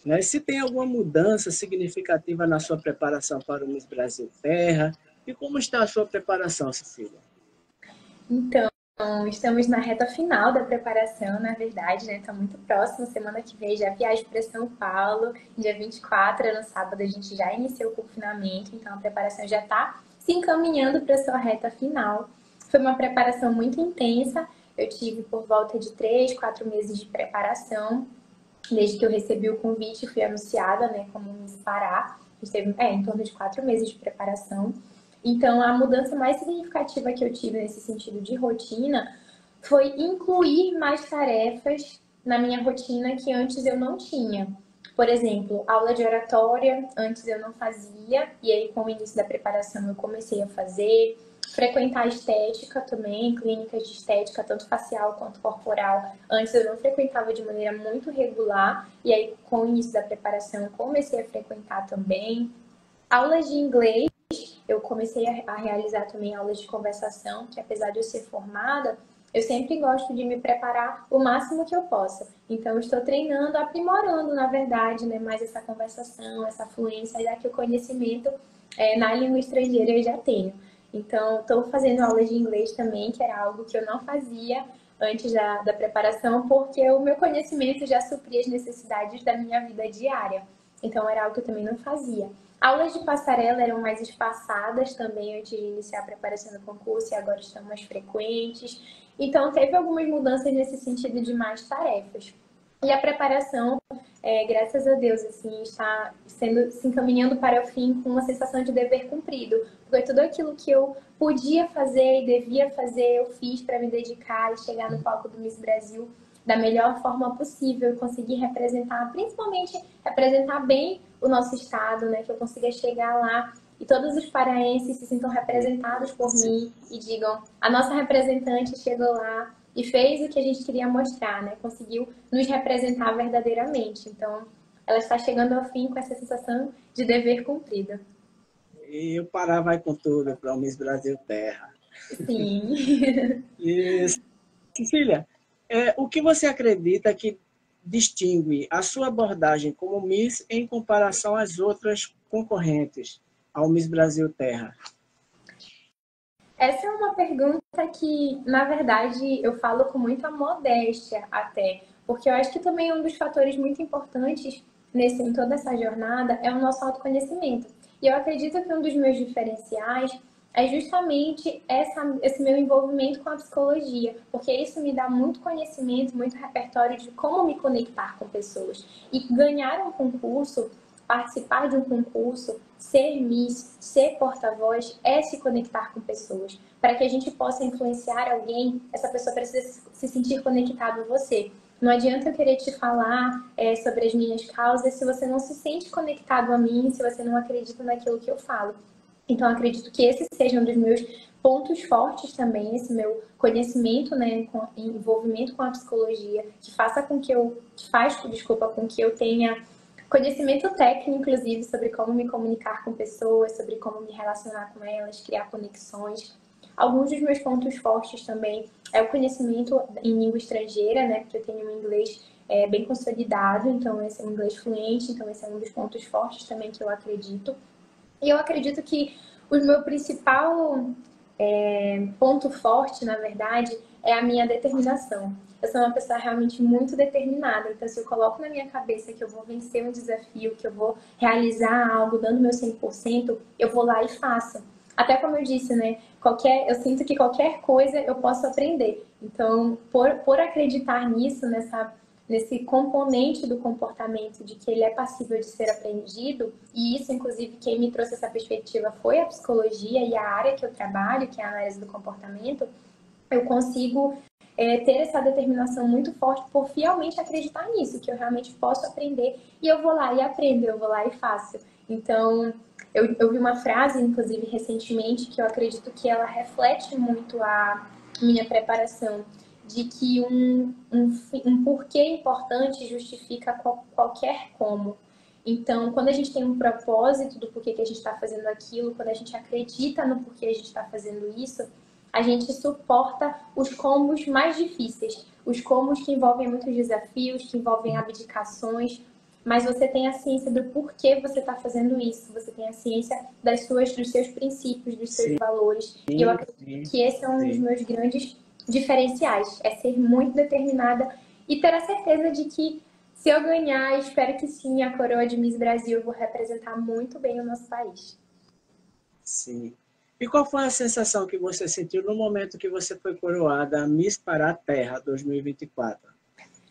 né, se tem alguma mudança significativa na sua preparação para o Miss Brasil Terra e como está a sua preparação, Cecília? Então, estamos na reta final da preparação, na verdade, né? Está muito próximo. Semana que vem já viajo para São Paulo. Dia 24, no sábado, a gente já iniciou o confinamento, então a preparação já está se encaminhando para a sua reta final. Foi uma preparação muito intensa. Eu tive por volta de 3, 4 meses de preparação. Desde que eu recebi o convite, fui anunciada, né, como Miss Pará. A gente teve, em torno de 4 meses de preparação. Então, a mudança mais significativa que eu tive nesse sentido de rotina foi incluir mais tarefas na minha rotina que antes eu não tinha. Por exemplo, aula de oratória, antes eu não fazia, e aí com o início da preparação eu comecei a fazer. Frequentar estética também, clínicas de estética, tanto facial quanto corporal. Antes eu não frequentava de maneira muito regular, e aí com o início da preparação eu comecei a frequentar também. Aulas de inglês, eu comecei a realizar também aulas de conversação, que apesar de eu ser formada, eu sempre gosto de me preparar o máximo que eu possa. Então, eu estou treinando, aprimorando, na verdade, né, mais essa conversação, essa fluência, já que o conhecimento na língua estrangeira eu já tenho. Então, estou fazendo aula de inglês também, que era algo que eu não fazia antes da preparação, porque o meu conhecimento já supria as necessidades da minha vida diária. Então, era algo que eu também não fazia. Aulas de passarela eram mais espaçadas também antes de iniciar a preparação do concurso e agora estão mais frequentes. Então, teve algumas mudanças nesse sentido de mais tarefas. E a preparação, graças a Deus, assim, está se encaminhando para o fim com uma sensação de dever cumprido. Porque tudo aquilo que eu podia fazer e devia fazer, eu fiz para me dedicar e chegar no palco do Miss Brasil da melhor forma possível, conseguir representar, principalmente representar bem o nosso estado, né? Que eu consiga chegar lá e todos os paraenses se sintam representados por mim e digam: a nossa representante chegou lá e fez o que a gente queria mostrar, né? Conseguiu nos representar verdadeiramente. Então, ela está chegando ao fim com essa sensação de dever cumprido. E o Pará vai com tudo para o Miss Brasil Terra. Sim. E, Cecília, o que você acredita que distingue a sua abordagem como Miss em comparação às outras concorrentes ao Miss Brasil Terra? Essa é uma pergunta que, na verdade, eu falo com muita modéstia até, porque eu acho que também um dos fatores muito importantes em toda essa jornada é o nosso autoconhecimento. E eu acredito que um dos meus diferenciais é justamente esse meu envolvimento com a psicologia, porque isso me dá muito conhecimento, muito repertório de como me conectar com pessoas. E ganhar um concurso, participar de um concurso, ser Miss, ser porta-voz, é se conectar com pessoas. Para que a gente possa influenciar alguém, essa pessoa precisa se sentir conectada a você. Não adianta eu querer te falar sobre as minhas causas se você não se sente conectado a mim, se você não acredita naquilo que eu falo. Então, acredito que esse seja um dos meus pontos fortes também, esse meu conhecimento, né, com envolvimento com a psicologia, que faça com que eu, com que eu tenha conhecimento técnico, inclusive, sobre como me comunicar com pessoas, sobre como me relacionar com elas, criar conexões. Alguns dos meus pontos fortes também é o conhecimento em língua estrangeira, né, porque eu tenho um inglês bem consolidado, então esse é um inglês fluente, então esse é um dos pontos fortes também que eu acredito. E eu acredito que o meu principal ponto forte, na verdade, é a minha determinação. Eu sou uma pessoa realmente muito determinada, então se eu coloco na minha cabeça que eu vou vencer um desafio, que eu vou realizar algo dando meu 100%, eu vou lá e faço. Até como eu disse, né, eu sinto que qualquer coisa eu posso aprender. Então, por acreditar nisso, nesse componente do comportamento, de que ele é passível de ser aprendido, e isso, inclusive, quem me trouxe essa perspectiva foi a psicologia e a área que eu trabalho, que é a análise do comportamento, eu consigo ter essa determinação muito forte por fielmente acreditar nisso, que eu realmente posso aprender, e eu vou lá e aprendo, eu vou lá e faço. Então, eu vi uma frase, inclusive, recentemente, que eu acredito que ela reflete muito a minha preparação, de que um porquê importante justifica qualquer como. Então, quando a gente tem um propósito do porquê que a gente está fazendo aquilo, quando a gente acredita no porquê a gente está fazendo isso, a gente suporta os combos mais difíceis, os combos que envolvem muitos desafios, que envolvem abdicações, mas você tem a ciência do porquê você está fazendo isso, você tem a ciência dos seus princípios, dos seus valores, e eu acredito que esse é um dos meus grandes diferenciais, é ser muito determinada e ter a certeza de que se eu ganhar, espero que sim, a coroa de Miss Brasil, eu vou representar muito bem o nosso país. Sim. E qual foi a sensação que você sentiu no momento que você foi coroada Miss Pará Terra 2024?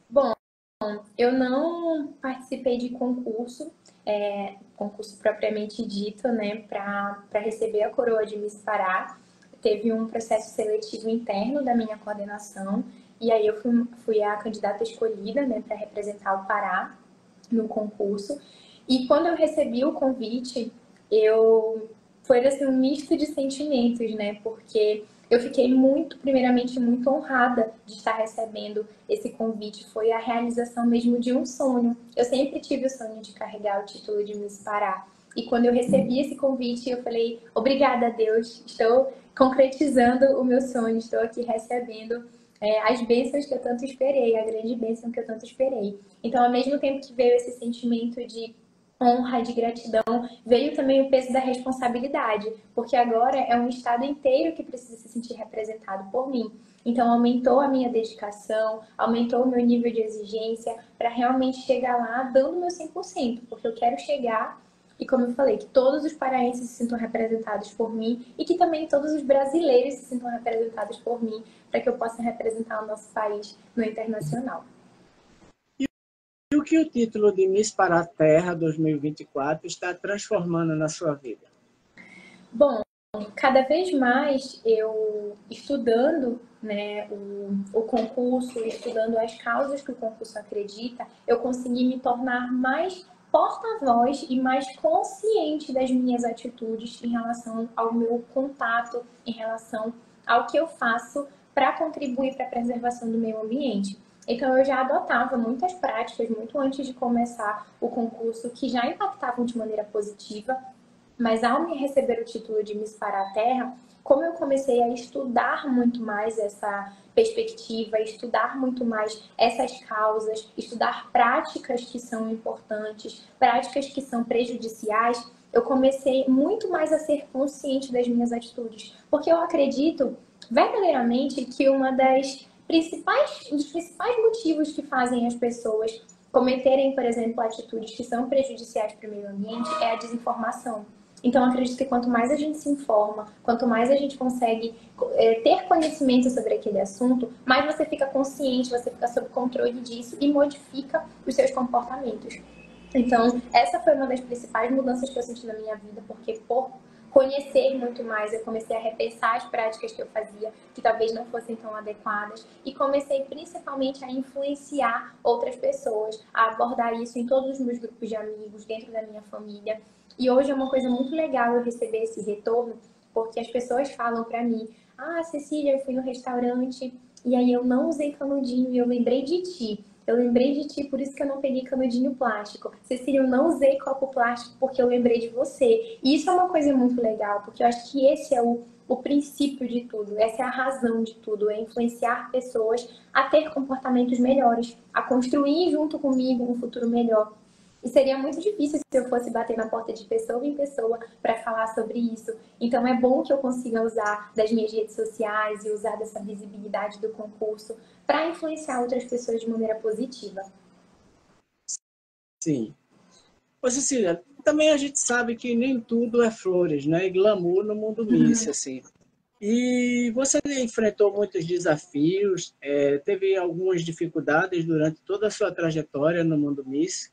Bom, eu não participei de concurso propriamente dito, né, para receber a coroa de Miss Pará. Teve um processo seletivo interno da minha coordenação e aí eu fui a candidata escolhida, né, para representar o Pará no concurso. E quando eu recebi o convite, foi assim, um misto de sentimentos, né, porque eu fiquei primeiramente, muito honrada de estar recebendo esse convite. Foi a realização mesmo de um sonho. Eu sempre tive o sonho de carregar o título de Miss Pará. E quando eu recebi esse convite, eu falei, obrigada a Deus, estou concretizando o meu sonho, estou aqui recebendo as bênçãos que eu tanto esperei, a grande bênção que eu tanto esperei. Então, ao mesmo tempo que veio esse sentimento de honra, de gratidão, veio também o peso da responsabilidade, porque agora é um estado inteiro que precisa se sentir representado por mim. Então, aumentou a minha dedicação, aumentou o meu nível de exigência para realmente chegar lá dando o meu 100%, porque eu quero chegar, e como eu falei, que todos os paraenses se sintam representados por mim e que também todos os brasileiros se sintam representados por mim, para que eu possa representar o nosso país no internacional. E o que o título de Miss Paraterra 2024 está transformando na sua vida? Bom, cada vez mais eu estudando, né, o concurso, estudando as causas que o concurso acredita, eu consegui me tornar mais porta-voz e mais consciente das minhas atitudes em relação ao meu contato, em relação ao que eu faço para contribuir para a preservação do meio ambiente. Então eu já adotava muitas práticas muito antes de começar o concurso que já impactavam de maneira positiva, mas ao me receber o título de Miss Paraterra, como eu comecei a estudar muito mais essa perspectiva, estudar muito mais essas causas, estudar práticas que são importantes, práticas que são prejudiciais, eu comecei muito mais a ser consciente das minhas atitudes, porque eu acredito verdadeiramente que um dos principais motivos que fazem as pessoas cometerem, por exemplo, atitudes que são prejudiciais para o meio ambiente é a desinformação. Então, eu acredito que quanto mais a gente se informa, quanto mais a gente consegue ter conhecimento sobre aquele assunto, mais você fica consciente, você fica sob controle disso e modifica os seus comportamentos. Então, essa foi uma das principais mudanças que eu senti na minha vida, porque por conhecer muito mais, eu comecei a repensar as práticas que eu fazia, que talvez não fossem tão adequadas, e comecei principalmente a influenciar outras pessoas, a abordar isso em todos os meus grupos de amigos, dentro da minha família. E hoje é uma coisa muito legal eu receber esse retorno, porque as pessoas falam pra mim: ah, Cecília, eu fui no restaurante e aí eu não usei canudinho e eu lembrei de ti. Eu lembrei de ti, por isso que eu não peguei canudinho plástico. Cecília, eu não usei copo plástico porque eu lembrei de você. E isso é uma coisa muito legal, porque eu acho que esse é o princípio de tudo, essa é a razão de tudo, é influenciar pessoas a ter comportamentos melhores, a construir junto comigo um futuro melhor. E seria muito difícil se eu fosse bater na porta de pessoa em pessoa para falar sobre isso. Então é bom que eu consiga usar das minhas redes sociais e usar dessa visibilidade do concurso para influenciar outras pessoas de maneira positiva. Sim. Ô, Cecília, também a gente sabe que nem tudo é flores, né? E glamour no mundo Miss, assim. E você enfrentou muitos desafios, teve algumas dificuldades durante toda a sua trajetória no mundo Miss?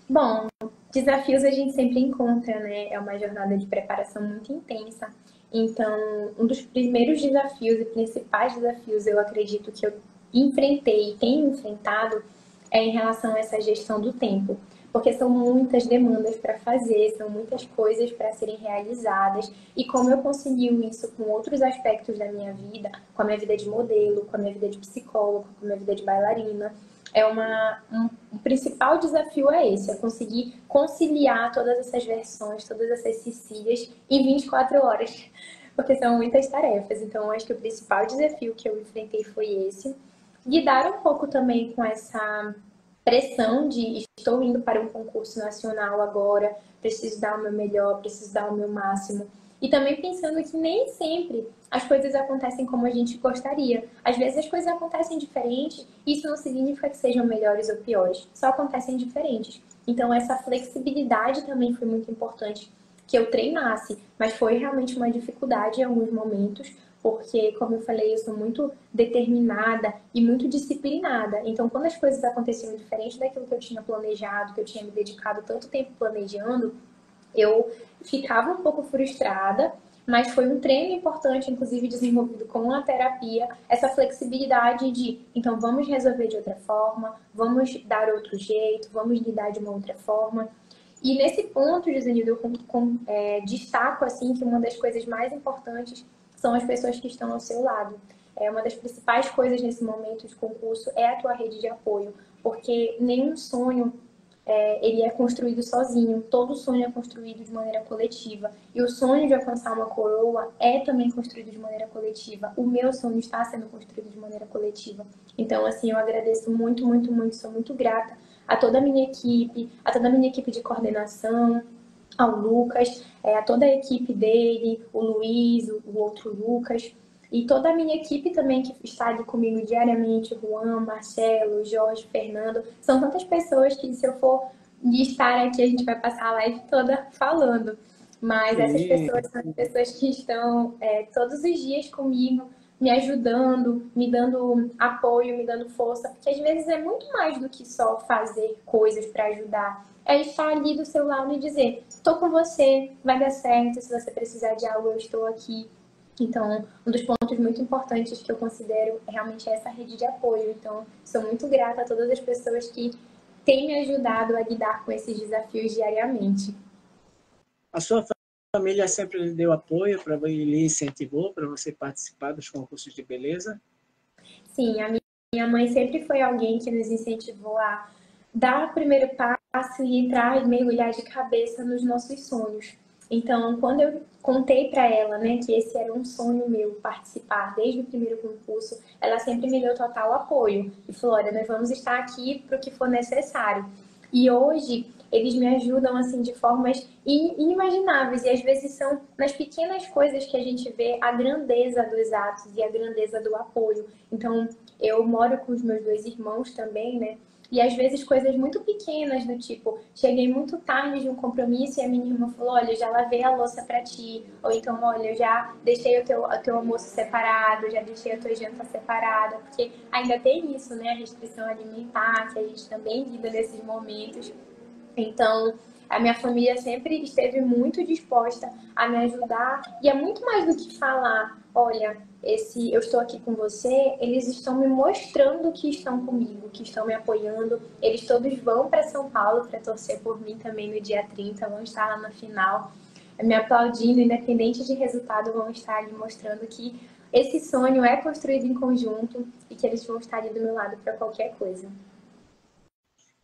Bom, desafios a gente sempre encontra, né? É uma jornada de preparação muito intensa. Então, um dos primeiros desafios e principais desafios, eu acredito que eu enfrentei e tenho enfrentado, é em relação a essa gestão do tempo. Porque são muitas demandas para fazer, são muitas coisas para serem realizadas. E como eu concilio isso com outros aspectos da minha vida, com a minha vida de modelo, com a minha vida de psicóloga, com a minha vida de bailarina, o principal desafio é esse, é conseguir conciliar todas essas versões, todas essas Cecílias em 24 horas, porque são muitas tarefas. Então, acho que o principal desafio que eu enfrentei foi esse. Lidar um pouco também com essa pressão de estou indo para um concurso nacional agora, preciso dar o meu melhor, preciso dar o meu máximo. E também pensando que nem sempre as coisas acontecem como a gente gostaria. Às vezes as coisas acontecem diferente, e isso não significa que sejam melhores ou piores, só acontecem diferentes. Então essa flexibilidade também foi muito importante que eu treinasse, mas foi realmente uma dificuldade em alguns momentos, porque, como eu falei, eu sou muito determinada e muito disciplinada. Então, quando as coisas aconteciam diferente daquilo que eu tinha planejado, que eu tinha me dedicado tanto tempo planejando, eu ficava um pouco frustrada, mas foi um treino importante, inclusive desenvolvido com a terapia, essa flexibilidade de, então vamos resolver de outra forma, vamos dar outro jeito, vamos lidar de uma outra forma. E nesse ponto, Josenildo, eu destaco assim que uma das coisas mais importantes são as pessoas que estão ao seu lado. Uma das principais coisas nesse momento de concurso é a tua rede de apoio, porque nenhum sonho ele é construído sozinho, todo sonho é construído de maneira coletiva. E o sonho de alcançar uma coroa é também construído de maneira coletiva. O meu sonho está sendo construído de maneira coletiva. Então, assim, eu agradeço muito, muito, muito, sou muito grata a toda a minha equipe de coordenação, ao Lucas, a toda a equipe dele, o Luiz, o outro Lucas, e toda a minha equipe também que está ali comigo diariamente, o Juan, Marcelo, Jorge, Fernando. São tantas pessoas que, se eu for listar aqui, a gente vai passar a live toda falando. Mas essas pessoas são as pessoas que estão todos os dias comigo, me ajudando, me dando apoio, me dando força, porque às vezes é muito mais do que só fazer coisas para ajudar. É estar ali do seu lado e dizer: estou com você, vai dar certo, se você precisar de algo, eu estou aqui. Então, um dos pontos muito importantes que eu considero realmente é essa rede de apoio. Então, sou muito grata a todas as pessoas que têm me ajudado a lidar com esses desafios diariamente. A sua família sempre lhe deu apoio, lhe incentivou para você participar dos concursos de beleza? Sim, a minha mãe sempre foi alguém que nos incentivou a dar o primeiro passo e entrar e mergulhar de cabeça nos nossos sonhos. Então, quando eu contei para ela, né, que esse era um sonho meu, participar desde o primeiro concurso, ela sempre me deu total apoio e falou: olha, nós vamos estar aqui para o que for necessário. E hoje eles me ajudam assim de formas inimagináveis, e às vezes são nas pequenas coisas que a gente vê a grandeza dos atos e a grandeza do apoio. Então, eu moro com os meus dois irmãos também, né? E às vezes coisas muito pequenas, do tipo, cheguei muito tarde de um compromisso e a minha irmã falou: olha, eu já lavei a louça para ti. Ou então: olha, eu já deixei o teu almoço separado, já deixei a tua janta separada. Porque ainda tem isso, né? A restrição alimentar, que a gente também lida nesses momentos. Então, a minha família sempre esteve muito disposta a me ajudar, e é muito mais do que falar: olha, eu estou aqui com você. Eles estão me mostrando que estão comigo, que estão me apoiando. Eles todos vão para São Paulo para torcer por mim também no dia 30, vão estar lá na final, me aplaudindo, independente de resultado, vão estar ali mostrando que esse sonho é construído em conjunto e que eles vão estar ali do meu lado para qualquer coisa.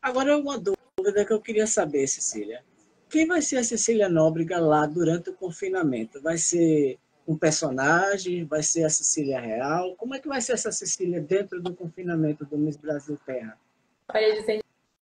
Agora, uma dúvida que eu queria saber, Cecília. Quem vai ser a Cecília Nóbrega lá durante o confinamento? Vai ser um personagem? Vai ser a Cecília real? Como é que vai ser essa Cecília dentro do confinamento do Miss Brasil Terra? Olha, Gisele,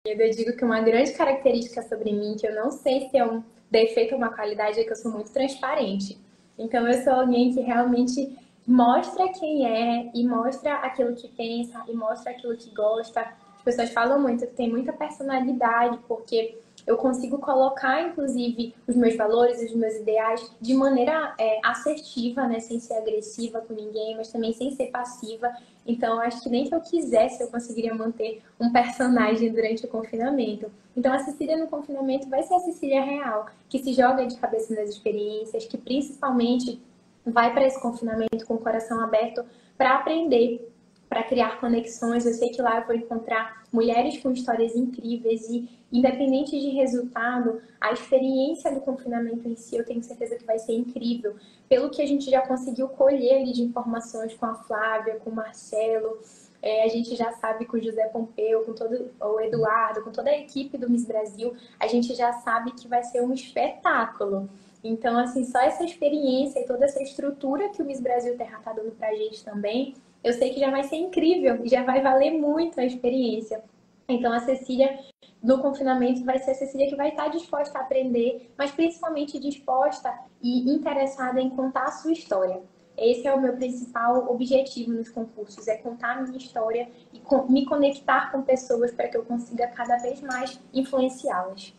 eu digo que uma grande característica sobre mim, que eu não sei se é um defeito ou uma qualidade, é que eu sou muito transparente. Então, eu sou alguém que realmente mostra quem é e mostra aquilo que pensa e mostra aquilo que gosta. As pessoas falam muito que tem muita personalidade, porque eu consigo colocar, inclusive, os meus valores, os meus ideais de maneira assertiva, né? Sem ser agressiva com ninguém, mas também sem ser passiva. Então, acho que nem que eu quisesse, eu conseguiria manter um personagem durante o confinamento. Então, a Cecília no confinamento vai ser a Cecília real, que se joga de cabeça nas experiências, que principalmente vai para esse confinamento com o coração aberto para aprender, para criar conexões. Eu sei que lá eu vou encontrar mulheres com histórias incríveis e, independente de resultado, a experiência do confinamento em si, eu tenho certeza que vai ser incrível. Pelo que a gente já conseguiu colher ali de informações com a Flávia, com o Marcelo, a gente já sabe com o José Pompeu, com todo o Eduardo, com toda a equipe do Miss Brasil, a gente já sabe que vai ser um espetáculo. Então, assim, só essa experiência e toda essa estrutura que o Miss Brasil Terra está dando pra gente também, eu sei que já vai ser incrível e já vai valer muito a experiência. Então, a Cecília do confinamento vai ser a Cecília que vai estar disposta a aprender, mas principalmente disposta e interessada em contar a sua história. Esse é o meu principal objetivo nos concursos, é contar a minha história e me conectar com pessoas para que eu consiga cada vez mais influenciá-las.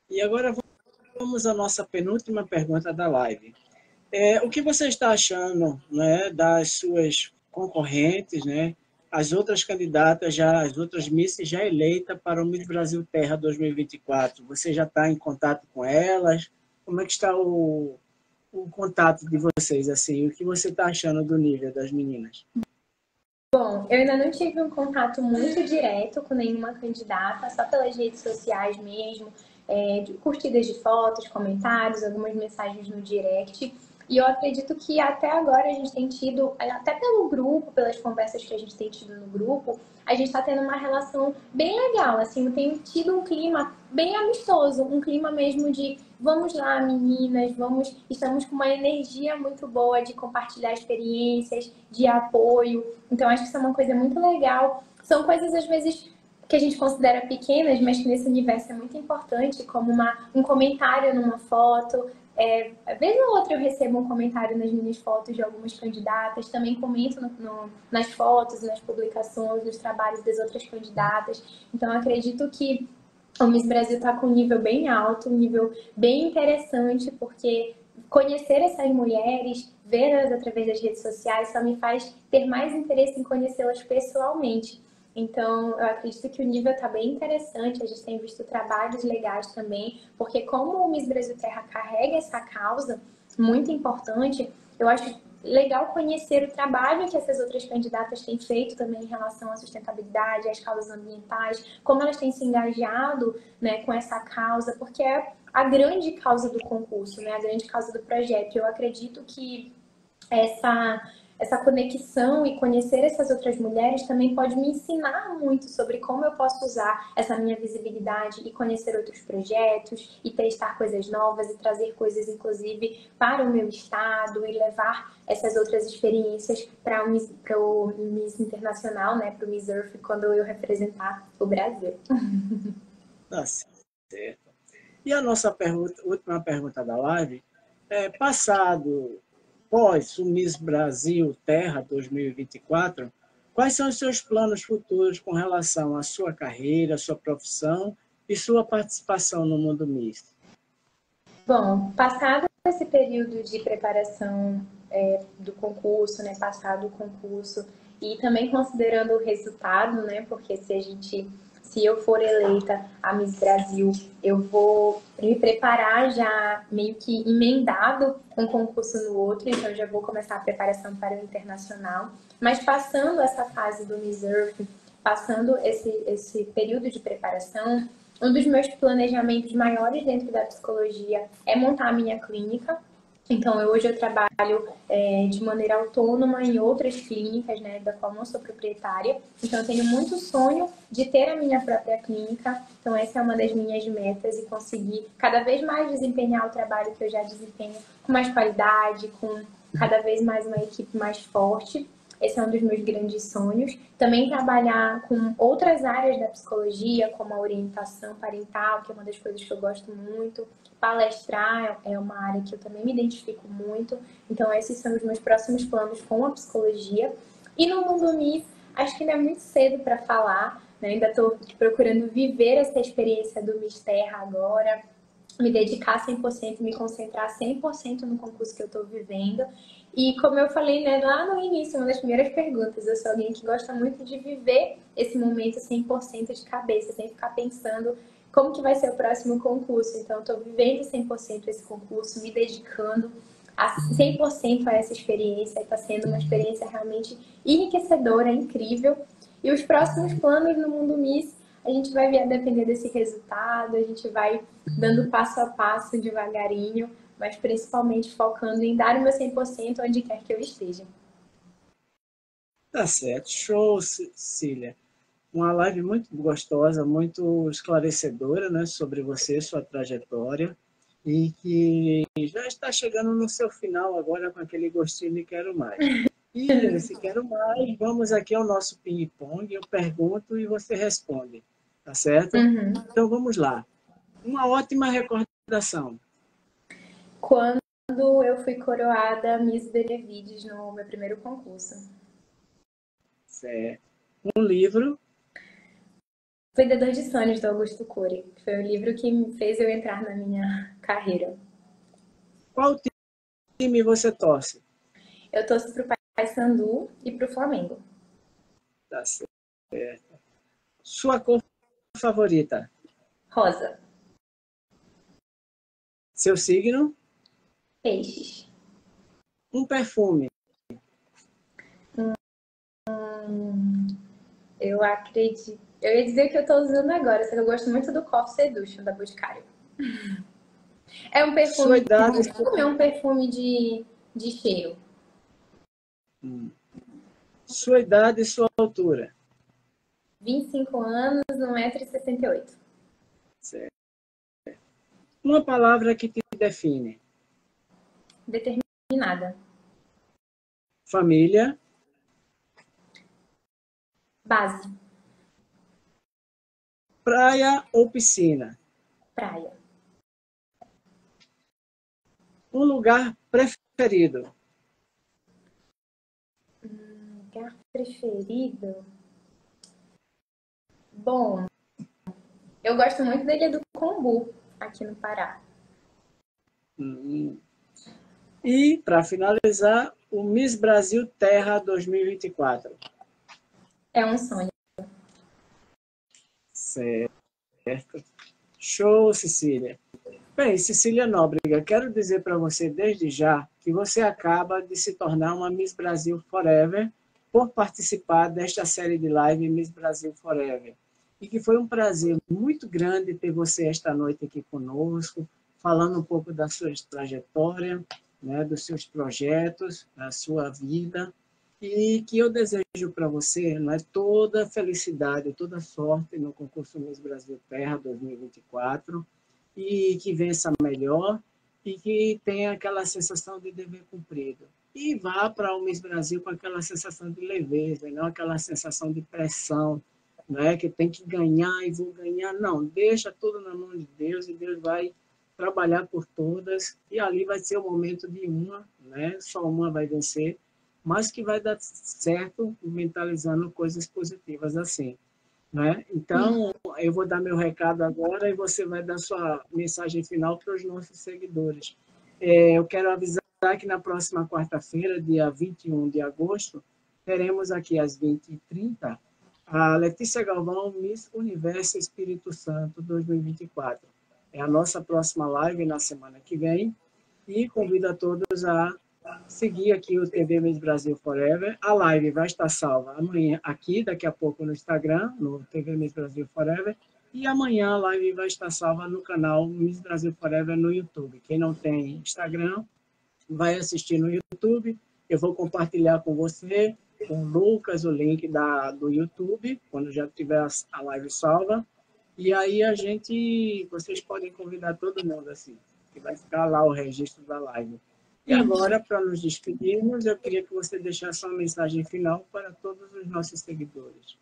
E agora vamos à nossa penúltima pergunta da live. O que você está achando, né, das suas concorrentes, né, as outras candidatas, as outras Misses já eleitas para o Miss Brasil Terra 2024? Você já está em contato com elas? Como é que está o contato de vocês, assim? O que você está achando do nível das meninas? Bom, eu ainda não tive um contato muito direto com nenhuma candidata, só pelas redes sociais mesmo, de curtidas de fotos, comentários, algumas mensagens no direct. E eu acredito que até agora a gente tem tido, até pelo grupo, pelas conversas que a gente tem tido no grupo, a gente está tendo uma relação bem legal, assim, tem tido um clima bem amistoso, um clima mesmo de vamos lá, meninas, estamos com uma energia muito boa de compartilhar experiências, de apoio. Então, acho que isso é uma coisa muito legal. São coisas, às vezes, que a gente considera pequenas, mas que nesse universo é muito importante, como um comentário numa foto. Vez ou outra eu recebo um comentário nas minhas fotos de algumas candidatas, também comento nas fotos, nas publicações, nos trabalhos das outras candidatas. Então, acredito que o Miss Brasil está com um nível bem alto, um nível bem interessante, porque conhecer essas mulheres, vê-las através das redes sociais, só me faz ter mais interesse em conhecê-las pessoalmente. Então, eu acredito que o nível está bem interessante, a gente tem visto trabalhos legais também, porque como o Miss Brasil Terra carrega essa causa muito importante, eu acho legal conhecer o trabalho que essas outras candidatas têm feito também em relação à sustentabilidade, às causas ambientais, como elas têm se engajado, né, com essa causa, porque é a grande causa do concurso, né, a grande causa do projeto. Eu acredito que essa conexão e conhecer essas outras mulheres também pode me ensinar muito sobre como eu posso usar essa minha visibilidade e conhecer outros projetos e testar coisas novas e trazer coisas, inclusive, para o meu estado e levar essas outras experiências para o Miss Internacional, né, para o Miss Earth, quando eu representar o Brasil. Tá certo. E a nossa última pergunta da live é: passado, pós o Miss Brasil Terra 2024, quais são os seus planos futuros com relação à sua carreira, sua profissão e sua participação no mundo Miss? Bom, passado esse período de preparação do concurso, né, passado o concurso, e também considerando o resultado, né, porque se eu for eleita a Miss Brasil, eu vou me preparar já meio que emendado um concurso no outro, então já vou começar a preparação para o internacional. Mas passando essa fase do Miss Earth, passando esse período de preparação, um dos meus planejamentos maiores dentro da psicologia é montar a minha clínica. Então, hoje eu trabalho de maneira autônoma em outras clínicas, né, da qual não sou proprietária. Então, eu tenho muito sonho de ter a minha própria clínica. Então, essa é uma das minhas metas e conseguir cada vez mais desempenhar o trabalho que eu já desempenho com mais qualidade, com cada vez mais uma equipe mais forte. Esse é um dos meus grandes sonhos. Também trabalhar com outras áreas da psicologia, como a orientação parental, que é uma das coisas que eu gosto muito. Palestrar é uma área que eu também me identifico muito. Então, esses são os meus próximos planos com a psicologia. E no mundo Miss, acho que ainda é muito cedo para falar, né? Ainda estou procurando viver essa experiência do Miss Terra agora, me dedicar 100%, me concentrar 100% no concurso que eu estou vivendo. E como eu falei, né, lá no início, uma das primeiras perguntas, eu sou alguém que gosta muito de viver esse momento 100% de cabeça, sem ficar pensando como que vai ser o próximo concurso. Então, estou vivendo 100% esse concurso, me dedicando a 100% a essa experiência. Está sendo uma experiência realmente enriquecedora, incrível. E os próximos planos no mundo Miss, a gente vai ver a depender desse resultado, a gente vai dando passo a passo, devagarinho, mas principalmente focando em dar o meu 100% onde quer que eu esteja. Tá certo. Show, Cília. Uma live muito gostosa, muito esclarecedora, né, sobre você, sua trajetória, e que já está chegando no seu final agora com aquele gostinho de quero mais. E nesse quero mais, vamos aqui ao nosso ping-pong, eu pergunto e você responde, tá certo? Uhum. Então vamos lá. Uma ótima recordação. Quando eu fui coroada Miss Benevides no meu primeiro concurso. Certo. Um livro. Vendedor de Sonhos, do Augusto Cury. Foi o livro que me fez eu entrar na minha carreira. Qual time você torce? Eu torço pro Paysandu e pro Flamengo. Tá certo. Sua cor favorita? Rosa. Seu signo? Peixes. Um perfume. Eu acredito. Eu ia dizer que eu tô usando agora, só que eu gosto muito do Coffee Seduction da Boticário. É um Sua perfume de idade. perfume, é um perfume de cheiro. Sua idade e sua altura. 25 anos, 1,68 m. Certo. Uma palavra que te define. Determinada. Família. Base. Praia ou piscina? Praia. Um lugar preferido? Lugar preferido? Bom, eu gosto muito da Ilha do Combu, aqui no Pará. E, para finalizar, o Miss Brasil Terra 2024. É um sonho. Certo. Show, Cecília. Bem, Cecília Nóbrega, quero dizer para você desde já que você acaba de se tornar uma Miss Brasil Forever por participar desta série de live Miss Brasil Forever. E que foi um prazer muito grande ter você esta noite aqui conosco, falando um pouco da sua trajetória, né, dos seus projetos, da sua vida, e que eu desejo para você, né, toda felicidade, toda sorte no concurso Miss Brasil Terra 2024, e que vença melhor e que tenha aquela sensação de dever cumprido. E vá para o Miss Brasil com aquela sensação de leveza, não aquela sensação de pressão, não é que tem que ganhar e vou ganhar. Não, deixa tudo na mão de Deus e Deus vai trabalhar por todas e ali vai ser o momento de uma, né? Só uma vai vencer, mas que vai dar certo mentalizando coisas positivas assim. Né? Então, eu vou dar meu recado agora e você vai dar sua mensagem final para os nossos seguidores. Eu quero avisar que na próxima quarta-feira, dia 21 de agosto, teremos aqui às 20h30 a Letícia Galvão, Miss Universo Espírito Santo 2024. É a nossa próxima live na semana que vem e convido a todos a seguir aqui o TV Miss Brasil Forever. A live vai estar salva amanhã aqui, daqui a pouco no Instagram, no TV Miss Brasil Forever. E amanhã a live vai estar salva no canal Miss Brasil Forever no YouTube. Quem não tem Instagram, vai assistir no YouTube. Eu vou compartilhar com você, com o Lucas, o link do YouTube, quando já tiver a live salva. E aí vocês podem convidar todo mundo assim, que vai ficar lá o registro da live. E agora, para nos despedirmos, eu queria que você deixasse uma mensagem final para todos os nossos seguidores.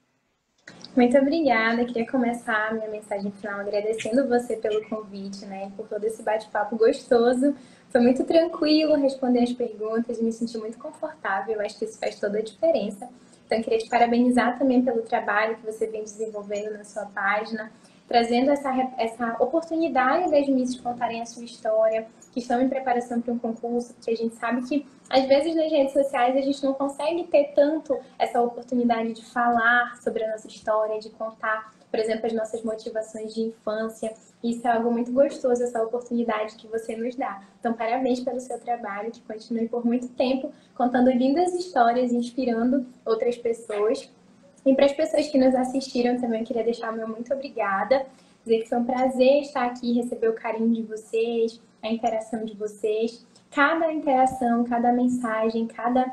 Muito obrigada. Queria começar a minha mensagem final agradecendo você pelo convite, né, por todo esse bate-papo gostoso. Foi muito tranquilo responder as perguntas, me senti muito confortável. Eu acho que isso faz toda a diferença. Então, eu queria te parabenizar também pelo trabalho que você vem desenvolvendo na sua página, trazendo essa oportunidade das Misses contarem a sua história, que estão em preparação para um concurso, porque a gente sabe que, às vezes, nas redes sociais, a gente não consegue ter tanto essa oportunidade de falar sobre a nossa história, de contar, por exemplo, as nossas motivações de infância. Isso é algo muito gostoso, essa oportunidade que você nos dá. Então, parabéns pelo seu trabalho, que continue por muito tempo contando lindas histórias, inspirando outras pessoas. E para as pessoas que nos assistiram também, eu queria deixar o meu muito obrigada. Dizer que foi um prazer estar aqui, receber o carinho de vocês, a interação de vocês. Cada interação, cada mensagem, cada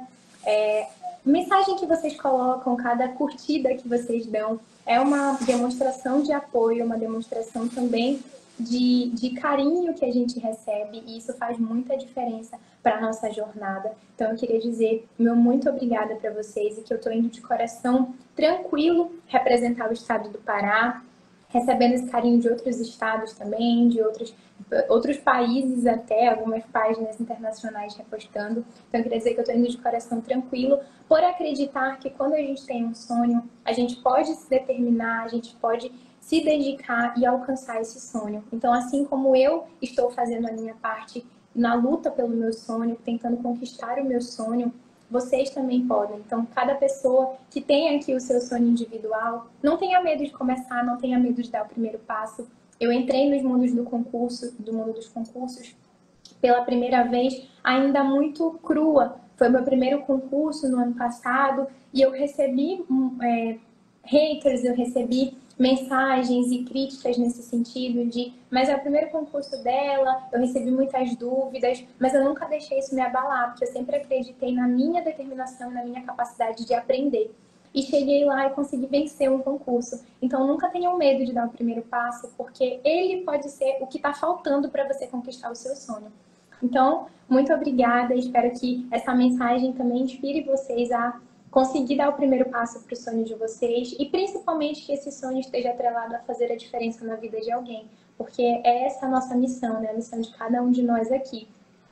mensagem que vocês colocam, cada curtida que vocês dão, é uma demonstração de apoio, uma demonstração também de carinho que a gente recebe, e isso faz muita diferença para a nossa jornada. Então eu queria dizer meu muito obrigada para vocês e que eu estou indo de coração tranquilo representar o estado do Pará, recebendo esse carinho de outros estados também, de outros países até, algumas páginas internacionais repostando. Então eu queria dizer que eu estou indo de coração tranquilo por acreditar que quando a gente tem um sonho, a gente pode se determinar, a gente pode se dedicar e alcançar esse sonho. Então, assim como eu estou fazendo a minha parte na luta pelo meu sonho, tentando conquistar o meu sonho, vocês também podem. Então, cada pessoa que tem aqui o seu sonho individual, não tenha medo de começar, não tenha medo de dar o primeiro passo. Eu entrei nos mundos do mundo dos concursos, pela primeira vez, ainda muito crua. Foi meu primeiro concurso no ano passado e eu recebi haters, eu recebi mensagens e críticas nesse sentido mas é o primeiro concurso dela, eu recebi muitas dúvidas, mas eu nunca deixei isso me abalar, porque eu sempre acreditei na minha determinação, na minha capacidade de aprender. E cheguei lá e consegui vencer um concurso. Então nunca tenham medo de dar o primeiro passo, porque ele pode ser o que está faltando para você conquistar o seu sonho. Então, muito obrigada, espero que essa mensagem também inspire vocês a conseguir dar o primeiro passo para o sonho de vocês e principalmente que esse sonho esteja atrelado a fazer a diferença na vida de alguém, porque é essa a nossa missão, né? A missão de cada um de nós aqui.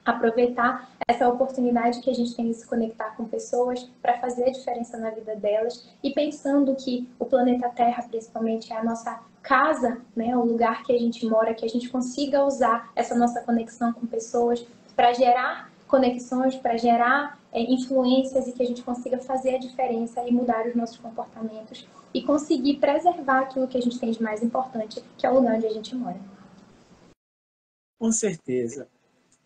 Aproveitar essa oportunidade que a gente tem de se conectar com pessoas para fazer a diferença na vida delas e pensando que o planeta Terra, principalmente, é a nossa casa, né, o lugar que a gente mora, que a gente consiga usar essa nossa conexão com pessoas para gerar conexões, para gerar influências e que a gente consiga fazer a diferença e mudar os nossos comportamentos e conseguir preservar aquilo que a gente tem de mais importante, que é o lugar onde a gente mora. Com certeza.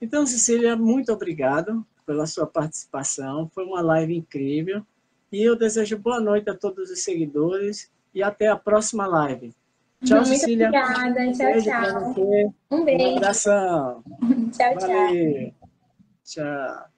Então, Cecília, muito obrigado pela sua participação. Foi uma live incrível. E eu desejo boa noite a todos os seguidores e até a próxima live. Tchau, Muito Cecília. obrigada. Tchau, Beijo para tchau. você. Um beijo. Um abração. Tchau, tchau. Valeu. Tchau.